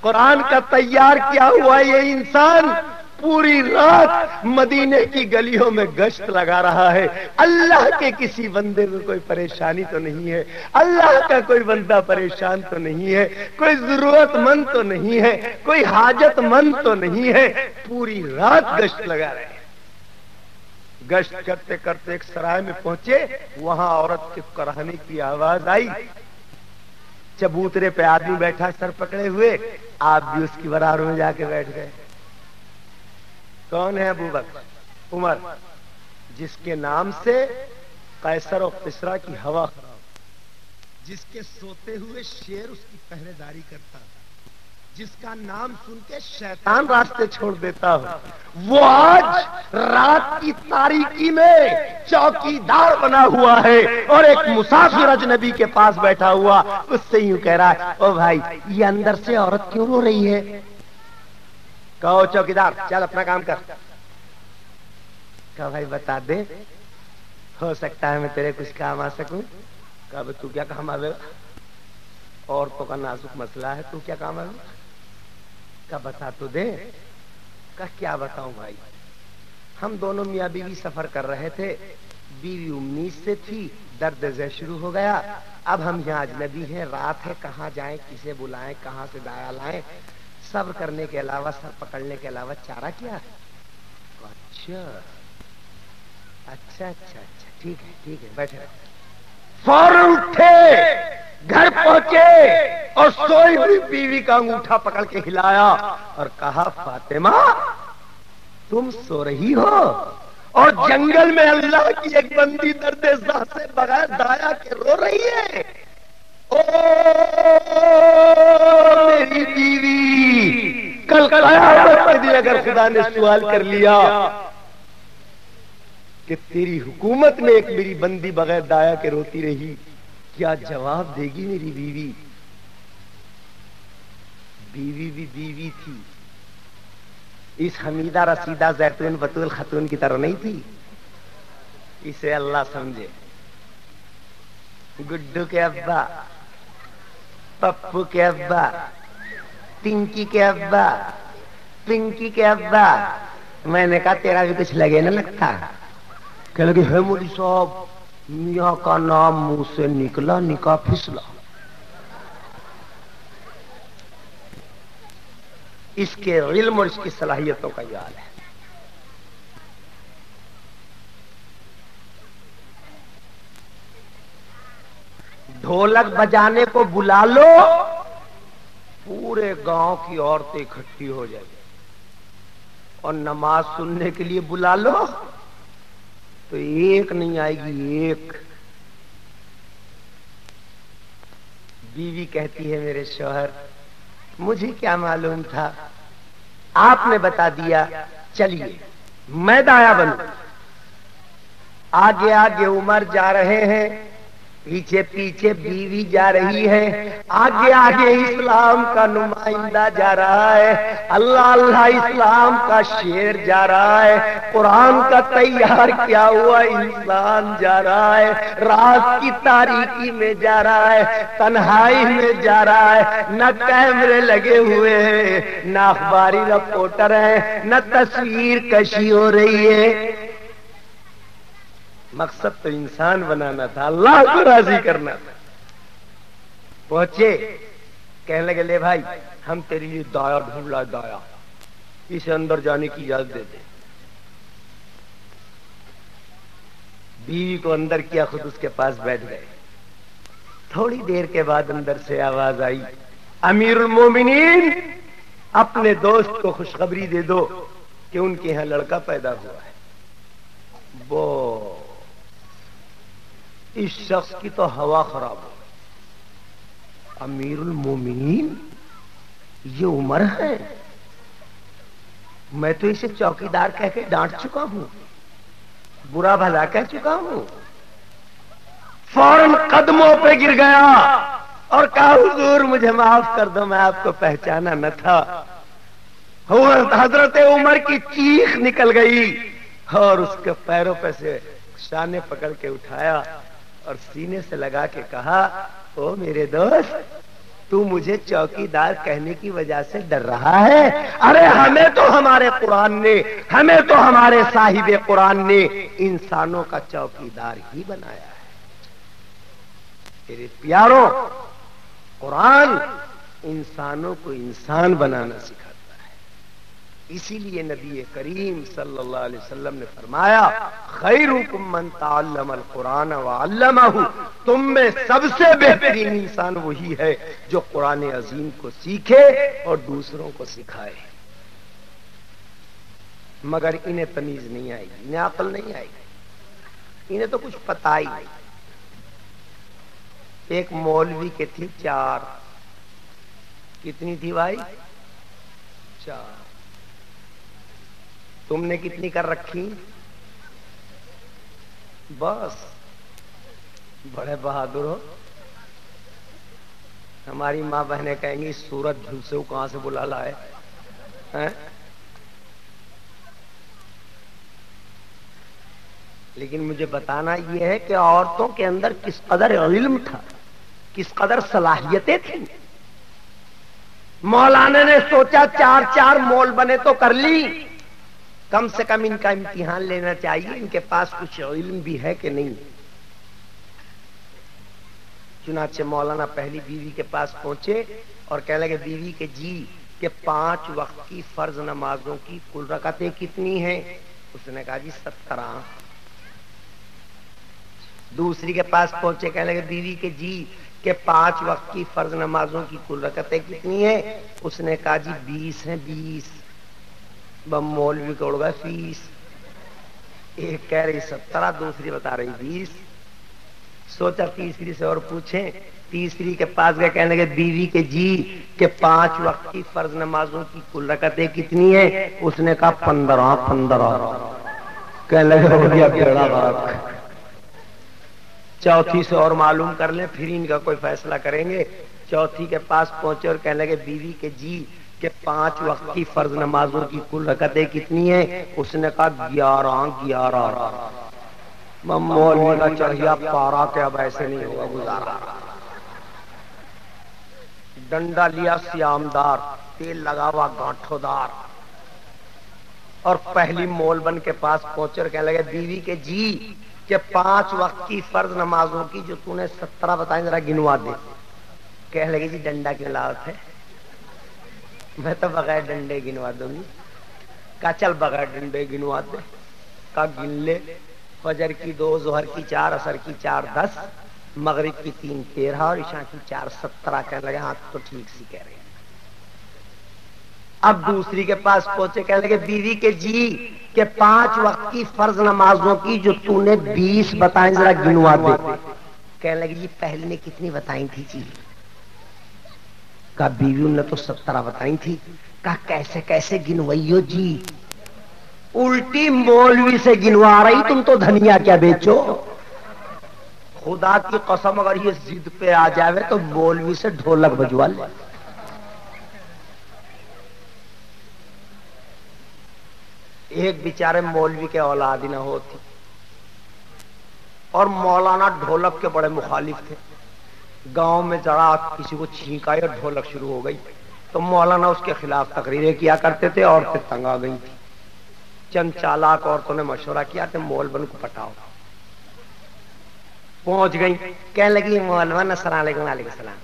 قرآن کا تیار کیا ہوا یہ انسان پوری رات مدینے کی گلیوں میں گشت لگا رہا ہے۔ اللہ کے کسی بندے میں کوئی پریشانی تو نہیں ہے، اللہ کا کوئی بندہ پریشان تو نہیں ہے، کوئی ضرورت مند تو نہیں ہے، کوئی حاجت مند تو نہیں ہے، پوری رات گشت لگا رہے ہیں۔ گشت کرتے کرتے ایک سرائے میں پہنچے، وہاں عورت کے کرہنے کی آواز آئی، چبوترے پہ آدمی بیٹھا سر پکڑے ہوئے، آپ بھی اس کی برابر میں جا کے بیٹھ گئے۔ کون ہے؟ ابو بکر عمر، جس کے نام سے قیصر و کسریٰ کی ہوا خراب، جس کے سوتے ہوئے شیر اس کی پہرے داری کرتا، جس کا نام سن کے شیطان راستے چھوڑ دیتا ہو، وہ آج رات کی تاریکی میں چوکیدار بنا ہوا ہے، اور ایک مسافر اجنبی کے پاس بیٹھا ہوا اس سے یوں کہہ رہا ہے، او بھائی یہ اندر سے عورت کیوں رو رہی ہے؟ کہو چوکیدار چل اپنا کام کر۔ کہا بھائی بتا دے، ہو سکتا ہے میں تیرے کچھ کام آ سکوں۔ کہا تو کیا کام آوے؟ عورتوں کا نازک مسئلہ ہے، تو کیا کام آوے؟ کہا بتا تو دے۔ کہا کیا بتاؤں بھائی، ہم دونوں میاں بیوی سفر کر رہے تھے، بیوی 19 سے تھی، درد ذہ شروع ہو گیا، اب ہم یہاں اجنبی ہیں، رات ہے، کہاں جائیں، کسے بلائیں، کہاں سے دایا لائیں، صبر کرنے کے علاوہ، سر پکڑنے کے علاوہ چارہ کیا ہے؟ اچھا اچھا اچھا اچھا ٹھیک ہے ٹھیک ہے، بیٹھے رہے۔ فوراً اٹھے، گھر پہنچے، اور سوئی ہوئی بیوی کا انگوٹھا پکڑ کے ہلایا اور کہا فاطمہ تم سو رہی ہو، اور جنگل میں اللہ کی ایک بندی درد زہ سے بغیر دایا کے رو رہی ہے۔ او میری بیوی، کل قیامت کے دن اگر خدا نے سوال کر لیا کہ تیری حکومت میں ایک میری بندی بغیر دایا کے روتی رہی، کیا جواب دے گی میری بیوی؟ بیوی بھی بیوی تھی، اس حمیدہ رسیدہ زیتون بطول خاتون کی طرح نہیں تھی، اسے اللہ سمجھے۔ گڈو کے ابا، پپو کے ابا، پنکی کے ابا، پنکی کے ابا، میں نے کہا تیرا بھی کچھ لگے نہ لگتا؟ کہ لگے ہے مولوی صاحب، میاں کا نام منہ سے نکلا نکاح پھسلا۔ اس کے علم اور اس کی صلاحیتوں کا یہ حال ہے۔ ڈھولک بجانے کو بلا لو، پورے گاؤں کی عورتیں اکٹھی ہو جائیں، اور نماز سننے کے لیے بلا لو تو ایک نہیں آئے گی، ایک۔ بیوی کہتی ہے میرے شوہر مجھے کیا معلوم تھا، آپ نے بتا دیا، چلیے میں دایا بنوں۔ آگے آگے عمر جا رہے ہیں، پیچھے پیچھے بیوی جا رہی ہے، آگے آگے اسلام کا نمائندہ جا رہا ہے، اللہ اللہ اسلام کا شیر جا رہا ہے، قرآن کا تیار کیا ہوا انسان جا رہا ہے، رات کی تاریکی میں جا رہا ہے، تنہائی میں جا رہا ہے، نہ کیمرے لگے ہوئے ہیں، نہ اخباری رپورٹر ہیں، نہ تصویر کشی ہو رہی ہے۔ مقصد تو انسان بنانا تھا، اللہ کو راضی کرنا تھا۔ پہنچے، کہنے لگے لے بھائی ہم تیرے لیے دایا ڈھونڈ لا، دایا، اسے اندر جانے کی اجازت دے دے۔ بیوی کو اندر کیا، خود اس کے پاس بیٹھ گئے. تھوڑی دیر کے بعد اندر سے آواز آئی، امیر المومنین اپنے دوست کو خوشخبری دے دو کہ ان کے یہاں لڑکا پیدا ہوا ہے. وہ اس شخص کی تو ہوا خراب ہو گئی. امیر المومنین یہ عمر ہے، میں تو اسے چوکیدار کہہ کے ڈانٹ چکا ہوں، برا بھلا کہہ چکا ہوں. فوراً قدموں پہ گر گیا اور کہا حضور مجھے معاف کر دو، میں آپ کو پہچانا نہ تھا. حضرت عمر کی چیخ نکل گئی اور اس کے پیروں پہ سے شانے پکڑ کے اٹھایا اور سینے سے لگا کے کہا، او میرے دوست، تو مجھے چوکیدار کہنے کی وجہ سے ڈر رہا ہے؟ ارے ہمیں تو ہمارے قرآن نے، ہمیں تو ہمارے صاحب قرآن نے انسانوں کا چوکیدار ہی بنایا ہے. میرے پیاروں، قرآن انسانوں کو انسان بنانا سکھاتا ہے. اسی لیے نبی کریم صلی اللہ علیہ وسلم نے فرمایا، خیرکم من تعلم القرآن وعلمہ، تم میں سب سے بہترین انسان وہی ہے جو قرآن عظیم کو سیکھے اور دوسروں کو سکھائے. مگر انہیں تمیز نہیں آئے گی، انہیں عقل نہیں آئے گی، انہیں تو کچھ پتہ ہی نہیں. ایک مولوی کے تھی 4، کتنی تھی بھائی؟ 4. تم نے کتنی کر رکھی؟ بس بڑے بہادر ہو. ہماری ماں بہنیں کہیں گی سورج جھلسے کہاں سے بلا لائے. لیکن مجھے بتانا یہ ہے کہ عورتوں کے اندر کس قدر علم تھا، کس قدر صلاحیتیں تھیں. مولانا نے سوچا 4 مول بنے تو کر لی، کم سے کم ان کا امتحان لینا چاہیے، ان کے پاس کچھ علم بھی ہے کہ نہیں. چنانچہ مولانا پہلی بیوی کے پاس پہنچے اور کہنے لگے، بیوی کے جی کہ 5 وقت کی فرض نمازوں کی کل رکعتیں کتنی ہیں؟ اس نے کہا جی 17. دوسری کے پاس پہنچے، کہنے لگے بیوی کے جی کہ 5 وقت کی فرض نمازوں کی کل رکعتیں کتنی ہیں؟ اس نے کہا جی 20 ہیں. 20 بم مولوی کو اڑ گئے فیس. ایک کہہ رہی 17، دوسری بتا رہی 20. سوچا تیسری سے اور پوچھیں. تیسری کے پاس گئے، کہنے لگے بیوی کے جی کہ 5 وقت کی فرض نمازوں کی کل رکعتیں کتنی ہیں؟ اس نے کہا 15. کہنے لگے ہو گیا بیڑا غرق. چوتھی سے اور معلوم کر لیں پھر ان کا کوئی فیصلہ کریں گے. چوتھی کے پاس پہنچے اور کہنے لگے بیوی کے جی کہ 5 وقت کی فرض نمازوں کی کل رکعتیں کتنی ہیں؟ اس نے کہا 11. مولوی کا چڑھیا پارا کہ اب ایسے نہیں ہوگا گزارا. ڈنڈا لیا سیامدار، تیل لگا ہوا گانٹھو دار، اور پہلی مول بن کے پاس پہنچے اور کہنے لگے بیوی کے جی کہ 5 وقت کی فرض نمازوں کی جو تو نے 17 بتائیں ذرا گنوا دے. کہنے لگے جی ڈنڈا کی لاوت ہے، میں تو بغیر ڈنڈے گنوا دوں گی. کہا چل بغیر ڈنڈے گنوا دے. کہا گن لے. فجر کی 2، ظہر کی 4، عصر کی 4 10، مغرب کی 3 13 اور عشاء کی 4 17. کہنے لگے ہاں تو ٹھیک سی کہہ رہے ہیں. اب دوسری کے پاس پہنچے، کہنے لگے بیوی کے جی کہ 5 وقت کی فرض نمازوں کی جو تو نے 20 بتائیں ذرا گنوا دے. کہنے لگے جی پہلی نے کتنی بتائی تھی جی؟ کہا بیوی نے تو 17 بتائی تھی. کہا کیسے کیسے گنوائیو جی؟ الٹی مولوی سے گنوا رہی، تم تو دھنیا کیا بیچو. خدا کی قسم اگر یہ ضد پہ آ جائے تو مولوی سے ڈھولک بجوا لے. ایک بیچارے مولوی کے اولاد نہ ہوتی اور مولانا ڈھولک کے بڑے مخالف تھے. گاؤں میں ذرا کسی کو چھینک آئی اور ڈھولک شروع ہو گئی تو مولانا اس کے خلاف تقریریں کیا کرتے تھے. عورتیں تنگ آ گئی تھی. چند چالاک عورتوں نے مشورہ کیا کہ مول بن کو پٹاؤ. پہنچ گئی، کہنے لگی مولوان السلام علیکم. وعلیکم السلام.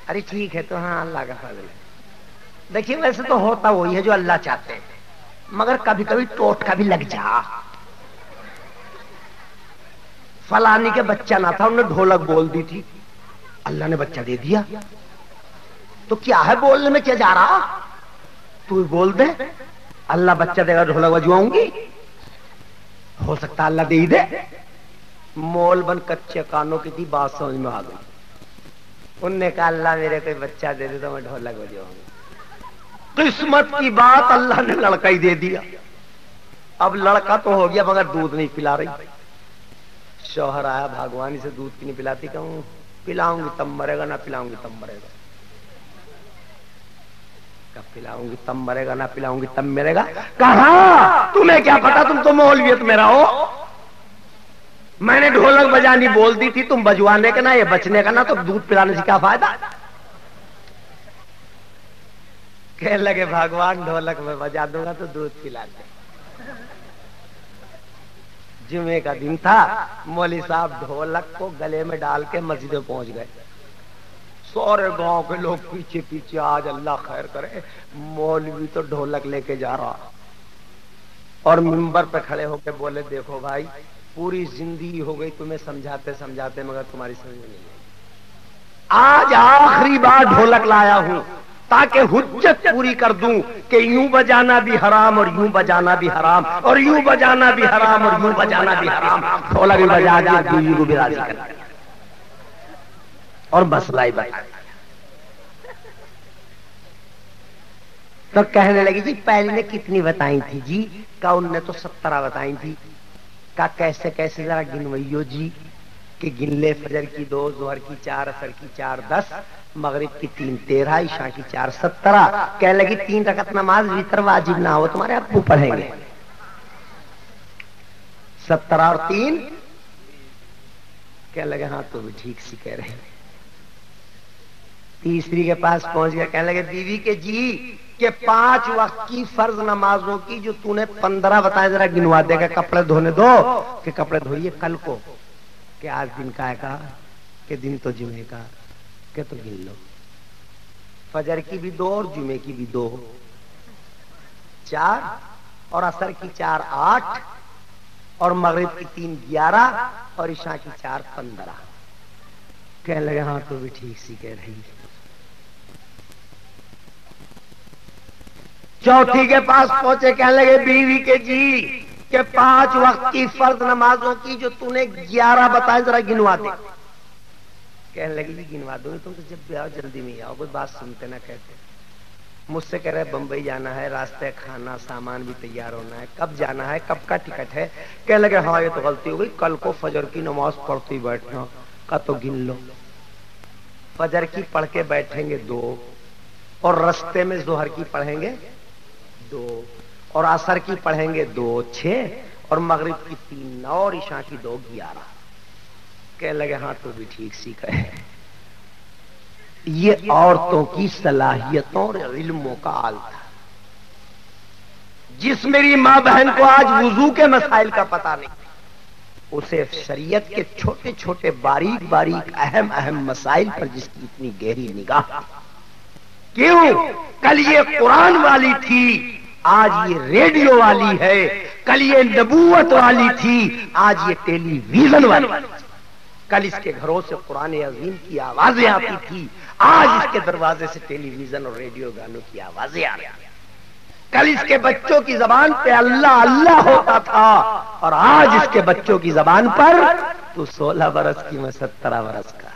ارے ٹھیک ہے تو ہاں اللہ کا فضل ہے. دیکھیے ویسے تو ہوتا وہی ہے جو اللہ چاہتے ہیں، مگر کبھی کبھی ٹوٹکا بھی لگ جا. فلانی کے بچہ نہ تھا، انہوں نے ڈھولک بول دی تھی، اللہ نے بچہ دے دیا، تو کیا ہے بولنے میں کیا جا رہا؟ تو بول دے اللہ بچہ دے گا، ڈھولک بجواؤں گی، ہو سکتا اللہ دے ہی دے۔ مول بن کچے کانوں کی تھی، بات سمجھ میں آ گئی، انہوں نے کہا اللہ میرے کوئی بچہ دے دے تو میں ڈھولک بجواؤں گی۔ قسمت کی بات، اللہ نے لڑکا ہی دے دیا۔ اب لڑکا تو ہو گیا مگر دودھ نہیں پلا رہی۔ شوہر آیا، بھگوانی سے دودھ کی نہیں پلاتی، کہوں پلاؤں گی تب مرے گا، نہ پلاؤں گی تب مرے گا، کب پلاؤں گی تب مرے گا، نہ پلاؤں گی تب مرے گا۔ کہاں تمہیں کیا پتا، تم تو مولویت میں رہو، میں نے ڈھولک بجانی بول دی تھی، تم بجوانے کا نہ یہ بچنے کا نہ، تو دودھ پلانے سے کیا فائدہ؟ کہنے لگے بھگوان ڈھولک میں بجا دوں گا تو دودھ پلا دے۔ جمعے کا دن تھا، مولوی صاحب ڈھولک کو گلے میں ڈال کے مسجد میں پہنچ گئے، سارے گاؤں کے لوگ پیچھے پیچھے، آج اللہ خیر کرے مولوی تو ڈھولک لے کے جا رہا، اور منبر پہ کھڑے ہو کے بولے دیکھو بھائی پوری زندگی ہو گئی تمہیں سمجھاتے سمجھاتے مگر تمہاری سمجھ میں نہیں آئی، آج آخری بار ڈھولک لایا ہوں تاکہ حجت پوری کر دوں کہ یوں بجانا بھی حرام اور یوں بجانا بھی حرام، اور یوں بجانا بھی حرام اور یوں بجانا بھی حرام۔ ڈھولک بھی بجا دیا، بیوی کو بھی راضی کر دیا اور مسئلہ ہی بتا دیا۔ تو کہنے لگی جی پہلے نے کتنی بتائی تھی جی؟ کہا ان نے تو 17 بتائی تھی۔ کہا کیسے کیسے ذرا گنوئیو جی، کہ گن لے فجر کی 2، ظہر کی 4، عصر کی 4 10، مغرب کی 3 13، عشاء کی 4 17۔ کہنے لگی 3 رکعت نماز وتر واجب نہ ہو تمہارے ابو پڑھیں گے، 17 اور 3۔ کہنے لگے ہاں تو بھی ٹھیک سی کہہ رہے ہیں۔ تیسری کے پاس پہنچ گیا، کہنے لگے بیوی کے جی کہ 5 وقت کی فرض نمازوں کی جو تو نے 15 بتائے ذرا گنوا دے گا، کپڑے دھونے دو، کہ کپڑے دھوئیے کل کو، کہ آج دن کا ہے، کا کہ دن تو جمعے کا، کہ تو گن لو، فجر کی بھی 2 اور جمعے کی بھی 2، 4، اور عصر کی 4 8، اور مغرب کی 3 11، اور عشاء کی 4 15۔ کہنے لگے ہاں تو بھی ٹھیک سی کہہ رہی ہے۔ چوتھی کے پاس پہنچے، کہنے لگے بیوی کے جی کہ 5 وقت کی فرض نمازوں کی جو تو نے 11 بتائے ذرا گنوا دے۔ کہنے لگی جی گنوا دوں گی، تم تو جب بھی آؤ جلدی میں آؤ، کوئی بات سنتے نہ کہتے۔ مجھ سے کہہ رہے بمبئی جانا ہے، راستے کھانا سامان بھی تیار ہونا ہے، کب جانا ہے، کب کا ٹکٹ ہے؟ کہنے لگے ہاں یہ تو غلطی ہو گئی، کل کو فجر کی نماز پڑھتے ہی بیٹھنا۔ کا تو گن لو، فجر کی پڑھ کے بیٹھیں گے 2، اور رستے میں ظہر کی پڑھیں گے 2، اور عصر کی پڑھیں گے 2 6، اور مغرب کی 3 9، اور عشاء کی 2 11۔ کہنے لگے ہاں تو بھی ٹھیک سی کہے۔ یہ عورتوں کی صلاحیتوں اور علموں کا حال تھا۔ جس میری ماں بہن کو آج وضو کے مسائل کا پتہ نہیں، اسے شریعت کے چھوٹے چھوٹے باریک باریک اہم اہم مسائل پر جس کی اتنی گہری نگاہ۔ کیوں؟ کل یہ قرآن والی تھی، آج یہ ریڈیو والی ہے، کل یہ نبوت والی تھی، آج یہ ٹیلی ویژن والی۔ کل اس کے گھروں سے قرآن عظیم کی آوازیں آتی تھی، آج اس کے دروازے سے ٹیلی ویژن اور ریڈیو گانوں کی آوازیں آ رہی ہیں۔ کل اس کے بچوں کی زبان پہ اللہ اللہ ہوتا تھا، اور آج اس کے بچوں کی زبان پر تو 16 برس کی، میں 17 برس کا۔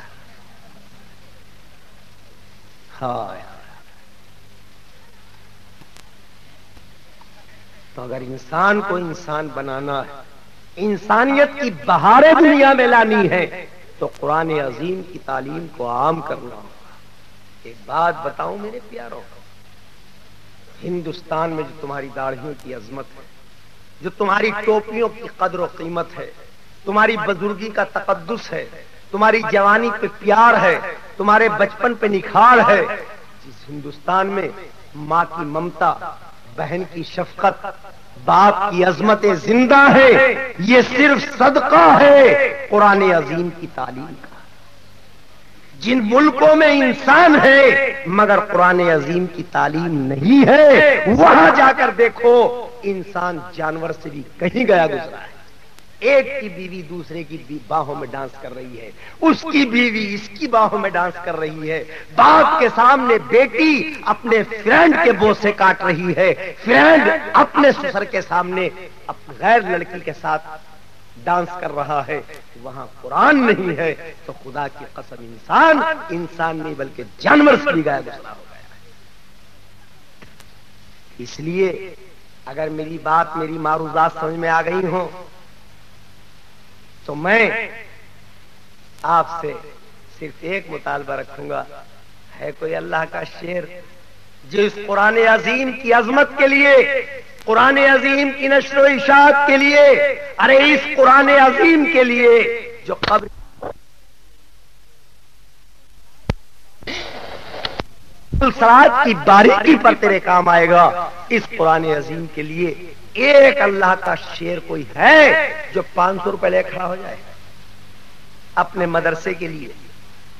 ہاں، تو اگر انسان کو انسان بنانا ہے، انسانیت کی بہاریں دنیا میں لانی ہے، تو قرآن عظیم کی تعلیم کو عام کرنا ہوگا۔ ایک بات بتاؤں میرے پیاروں، ہندوستان میں جو تمہاری داڑھیوں کی عظمت ہے، جو تمہاری ٹوپیوں کی قدر و قیمت ہے، تمہاری بزرگی کا تقدس ہے، تمہاری جوانی پہ پیار ہے، تمہارے بچپن پہ نکھار ہے، جس ہندوستان میں ماں کی ممتا، بہن کی شفقت، باپ کی عظمت زندہ ہے، یہ صرف صدقہ ہے قرآن عظیم کی تعلیم کا۔ جن ملکوں میں انسان ہے مگر قرآن عظیم کی تعلیم نہیں ہے، وہاں جا کر دیکھو انسان جانور سے بھی کہیں گیا گزرا ہے۔ ایک کی بیوی دوسرے کی باہوں میں ڈانس کر رہی ہے، اس کی بیوی اس کی باہوں میں ڈانس کر رہی ہے، باپ کے سامنے بیٹی اپنے فرینڈ کے بوسے کاٹ رہی ہے، فرینڈ اپنے سسر کے سامنے غیر لڑکی کے ساتھ ڈانس کر رہا ہے، وہاں قرآن نہیں ہے تو خدا کی قسم انسان نہیں بلکہ جانور سے بھی گیا گزرا ہو گیا۔ اس لیے اگر میری بات میری معروضات سمجھ میں آ گئی ہوں تو میں آپ سے صرف ایک مطالبہ رکھوں گا، ہے کوئی اللہ کا شیر جو اس قرآن عظیم کی عظمت کے لیے، قرآن عظیم کی نشر و اشاعت کے لیے، ارے اس قرآن عظیم کے لیے جو قبر سرات کی باریکی پر تیرے کام آئے گا، اس قرآن عظیم کے لیے ایک اللہ کا شیر کوئی ہے جو 500 روپے لے کھڑا ہو جائے اپنے مدرسے کے لیے،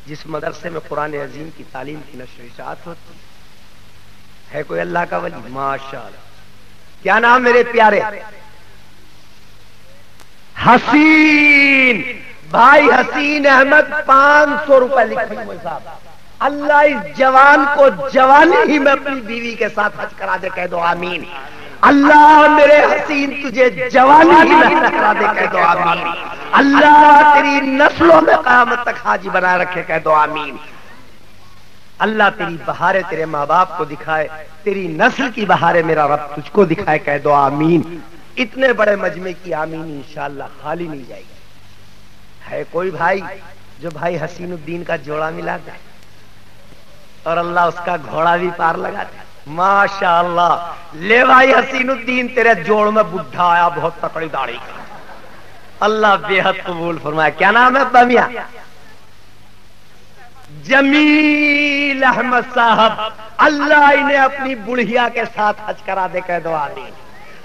جس مدرسے میں قرآن عظیم کی تعلیم کی نشر و اشاعت ہوتی ہے کوئی اللہ کا ولی؟ ماشاءاللہ۔ کیا نام میرے پیارے؟ حسین بھائی، حسین احمد 500 روپے لکھیں مول صاحب۔ اللہ اس جوان کو جوانی ہی میں اپنی بیوی کے ساتھ حج کرا دے، کہہ دو آمین۔ اللہ میرے حسین تجھے جوانی ہی میں حج کرا دے، کہہ دو آمین۔ اللہ تیری نسلوں میں قیامت تک حاجی بنائے رکھے، کہہ دو آمین۔ اللہ تیری بہاریں تیرے ماں باپ کو دکھائے، تیری نسل کی بہاریں میرا رب تجھ کو دکھائے، کہہ دو آمین۔ اتنے بڑے مجمع کی آمین انشاءاللہ خالی نہیں جائے گی۔ ہے کوئی بھائی جو بھائی حسین الدین کا جوڑا ملا دے اور اللہ اس کا گھوڑا بھی پار لگا دے؟ ماشاءاللہ۔ لے بھائی حسین الدین، تیرے جوڑ میں بڈھا آیا بہت تکڑی داڑھی کا، اللہ بے حد قبول فرمائے۔ کیا نام ہے بامیا؟ جمیل احمد صاحب، اللہ انہیں اپنی بڑھیا کے ساتھ حج کرا دے، کہہ دو آمین۔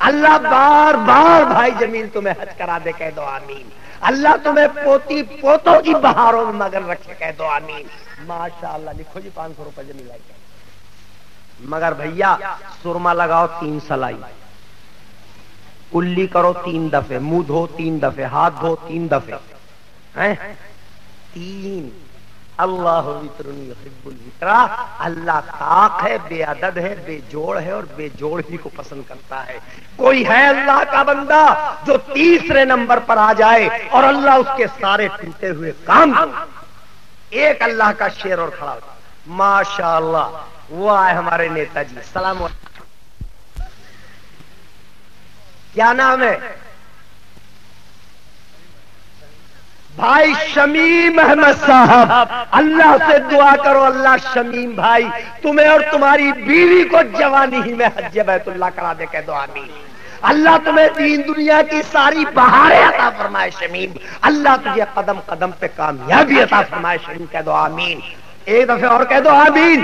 اللہ بار بار بھائی جمیل تمہیں حج کرا دے، کہہ دو آمین۔ اللہ تمہیں پوتی پوتوں کی بہاروں میں مگن رکھے، کہہ دو آمین۔ ماشاءاللہ۔ لکھو جی 500 روپے جمیل آئے، مگر بھیا سرما لگاؤ 3 سلائی، کلی کرو 3 دفعے، منہ دھو 3 دفعے، ہاتھ دھو 3 دفعے، 3۔ اللہ وطرنی یحب الوطرا، اللہ طاق ہے، بے عدد ہے، بے جوڑ ہے اور بے جوڑ ہی کو پسند کرتا ہے۔ کوئی ہے اللہ کا بندہ جو تیسرے نمبر پر آ جائے اور اللہ اس کے سارے ٹوٹے ہوئے کام کرے؟ ایک اللہ کا شیر اور کھڑا ہوتا۔ ماشاءاللہ۔ وہ آئے ہمارے نیتا جی، السلام علیکم۔ کیا نام ہے بھائی؟ شمیم احمد صاحب۔ اللہ سے دعا کرو اللہ شمیم بھائی تمہیں اور تمہاری بیوی کو جوانی ہی میں حج بیت اللہ کرا دے، کہہ دو آمین۔ اللہ تمہیں دین دنیا کی ساری بہاریں عطا فرمائے شمیم، اللہ تجھے قدم قدم پہ کامیابی عطا فرمائے شمیم، کہہ دو آمین۔ ایک دفعہ اور کہہ دو آمین،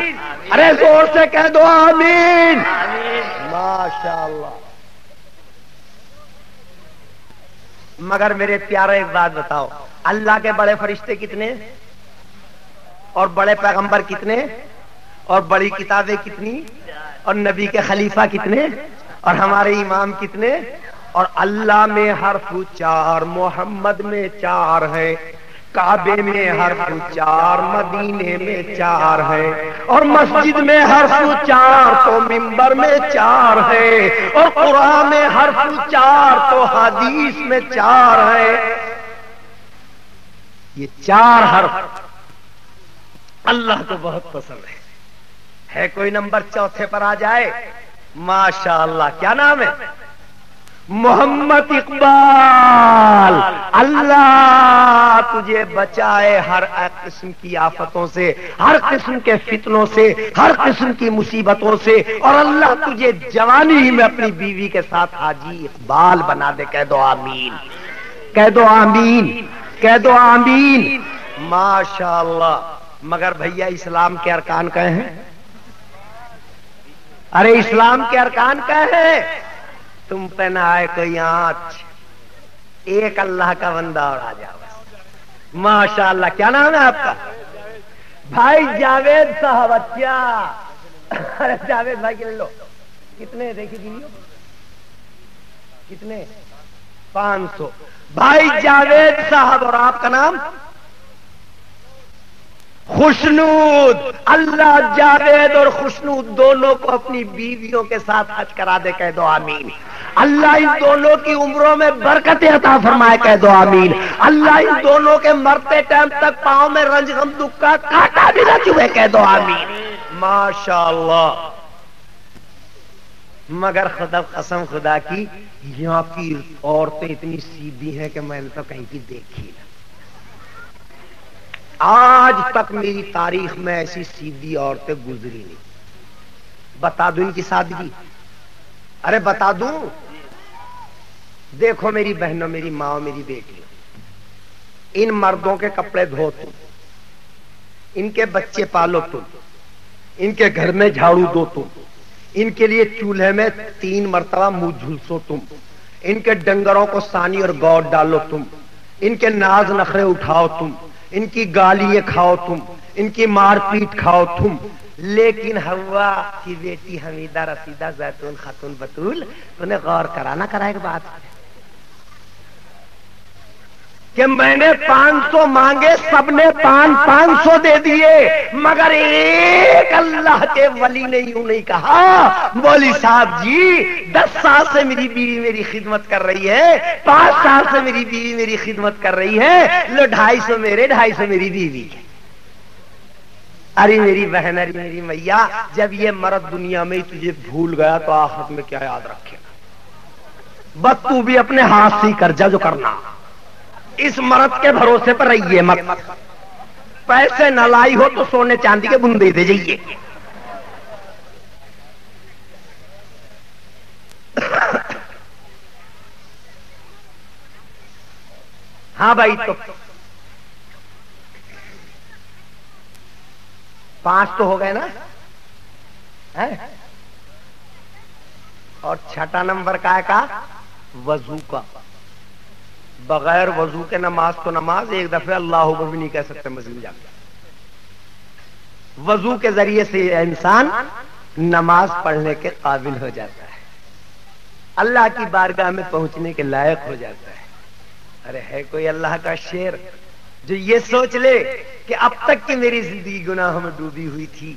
ارے زور سے کہہ دو آمین۔ ماشاءاللہ۔ مگر میرے پیارے ایک بات بتاؤ، اللہ کے بڑے فرشتے کتنے اور بڑے پیغمبر کتنے اور بڑی کتابیں کتنی اور نبی کے خلیفہ کتنے اور ہمارے امام کتنے؟ اور اللہ میں حرف 4، محمد میں 4 ہے، کعبے میں حرف 4، مدینے میں 4 ہے، اور مسجد میں حرف 4 تو منبر میں 4 ہے، اور قرآن میں حرف 4 تو حدیث میں 4 ہے۔ یہ 4 حرف اللہ کو بہت پسند ہے کوئی نمبر 4 پر آ جائے؟ ماشاءاللہ۔ کیا نام ہے؟ محمد اقبال۔ اللہ تجھے بچائے ہر قسم کی آفتوں سے، ہر قسم کے فتنوں سے، ہر قسم کی مصیبتوں سے، اور اللہ تجھے جوانی ہی میں اپنی بیوی کے ساتھ حاجی اقبال بنا دے، کہہ دو آمین، کہہ دو آمین، کہہ دو آمین۔ ماشاءاللہ۔ مگر بھیا اسلام کے ارکان کہے ہیں؟ ارے اسلام کے ارکان کہے ہیں؟ تم پہ نہ آئے کوئی آنچ، ایک اللہ کا بندہ اور آ جاؤ۔ ماشاءاللہ۔ کیا نام ہے آپ کا؟ بھائی جاوید صاحب۔ اچھا، ارے جاوید بھائی کے لے لو۔ کتنے دیکھی گنیو؟ کتنے؟ 500۔ بھائی جاوید صاحب، اور آپ کا نام خوشنود۔ اللہ جاوید اور خوشنود دونوں کو اپنی بیویوں کے ساتھ حج کرا دے، کہہ دو آمین۔ اللہ ان دونوں کی عمروں میں برکت عطا فرمائے، کہہ دو آمین۔ اللہ ان دونوں کے مرتے ٹائم تک پاؤں میں رنج غم دکھ کا کانٹا بھی نہ چبھے، کہہ دو آمین۔ ماشاءاللہ۔ مگر خدا قسم خدا کی، یہاں کی عورتیں اتنی سیدھی ہیں کہ میں نے تو کہیں کی دیکھی نہ۔ آج تک میری تاریخ میں ایسی سیدھی عورتیں گزری نہیں۔ بتا دوں ان کی سادگی؟ ارے بتا دوں؟ دیکھو میری بہنوں، میری ماں، میری بیٹیوں، ان مردوں کے کپڑے دھو تم، ان کے بچے پالو تم، ان کے گھر میں جھاڑو دو تم، ان کے لیے چولہے میں 3 مرتبہ منہ جھلسو تم، ان کے ڈنگروں کو سانی اور گوڑ ڈالو تم، ان کے ناز نخرے اٹھاؤ تم، ان کی گالیاں کھاؤ تم، ان کی مار پیٹ کھاؤ تم۔ لیکن حوا کی بیٹی حمیدہ رسیدہ زیتون خاتون بطول، تو نے غور کرا نہ کرا ایک بات کہ میں نے 500 مانگے، سب نے 500 دے دیے، مگر ایک اللہ کے ولی نے یوں نہیں کہا مولوی صاحب جی 10 سال سے میری بیوی میری خدمت کر رہی ہے، 5 سال سے میری بیوی میری خدمت کر رہی ہے، لو 250 میرے 250 میری بیوی۔ ارے میری بہن، ارے میری میاں، جب یہ مرد دنیا میں تجھے بھول گیا تو آخرت میں کیا یاد رکھے گا؟ بس تو بھی اپنے ہاتھ سے کر جا جو کرنا، اس مرد کے بھروسے پر رہیے مت۔ پیسے نہ لائی ہو تو سونے چاندی کے بندے دے جائیے۔ ہاں بھائی، تو 5 تو ہو گئے نا، اور 6 نمبر کا ہے کا وضو کا۔ بغیر وضو کے نماز تو نماز، ایک دفعہ اللہ اکبر بھی نہیں کہہ سکتے مسجد جا کے۔ وضو کے ذریعے سے انسان نماز پڑھنے کے قابل ہو جاتا ہے، اللہ کی بارگاہ میں پہنچنے کے لائق ہو جاتا ہے۔ ارے ہے کوئی اللہ کا شیر جو یہ سوچ لے کہ اب تک کی میری زندگی گناہوں میں ڈوبی ہوئی تھی،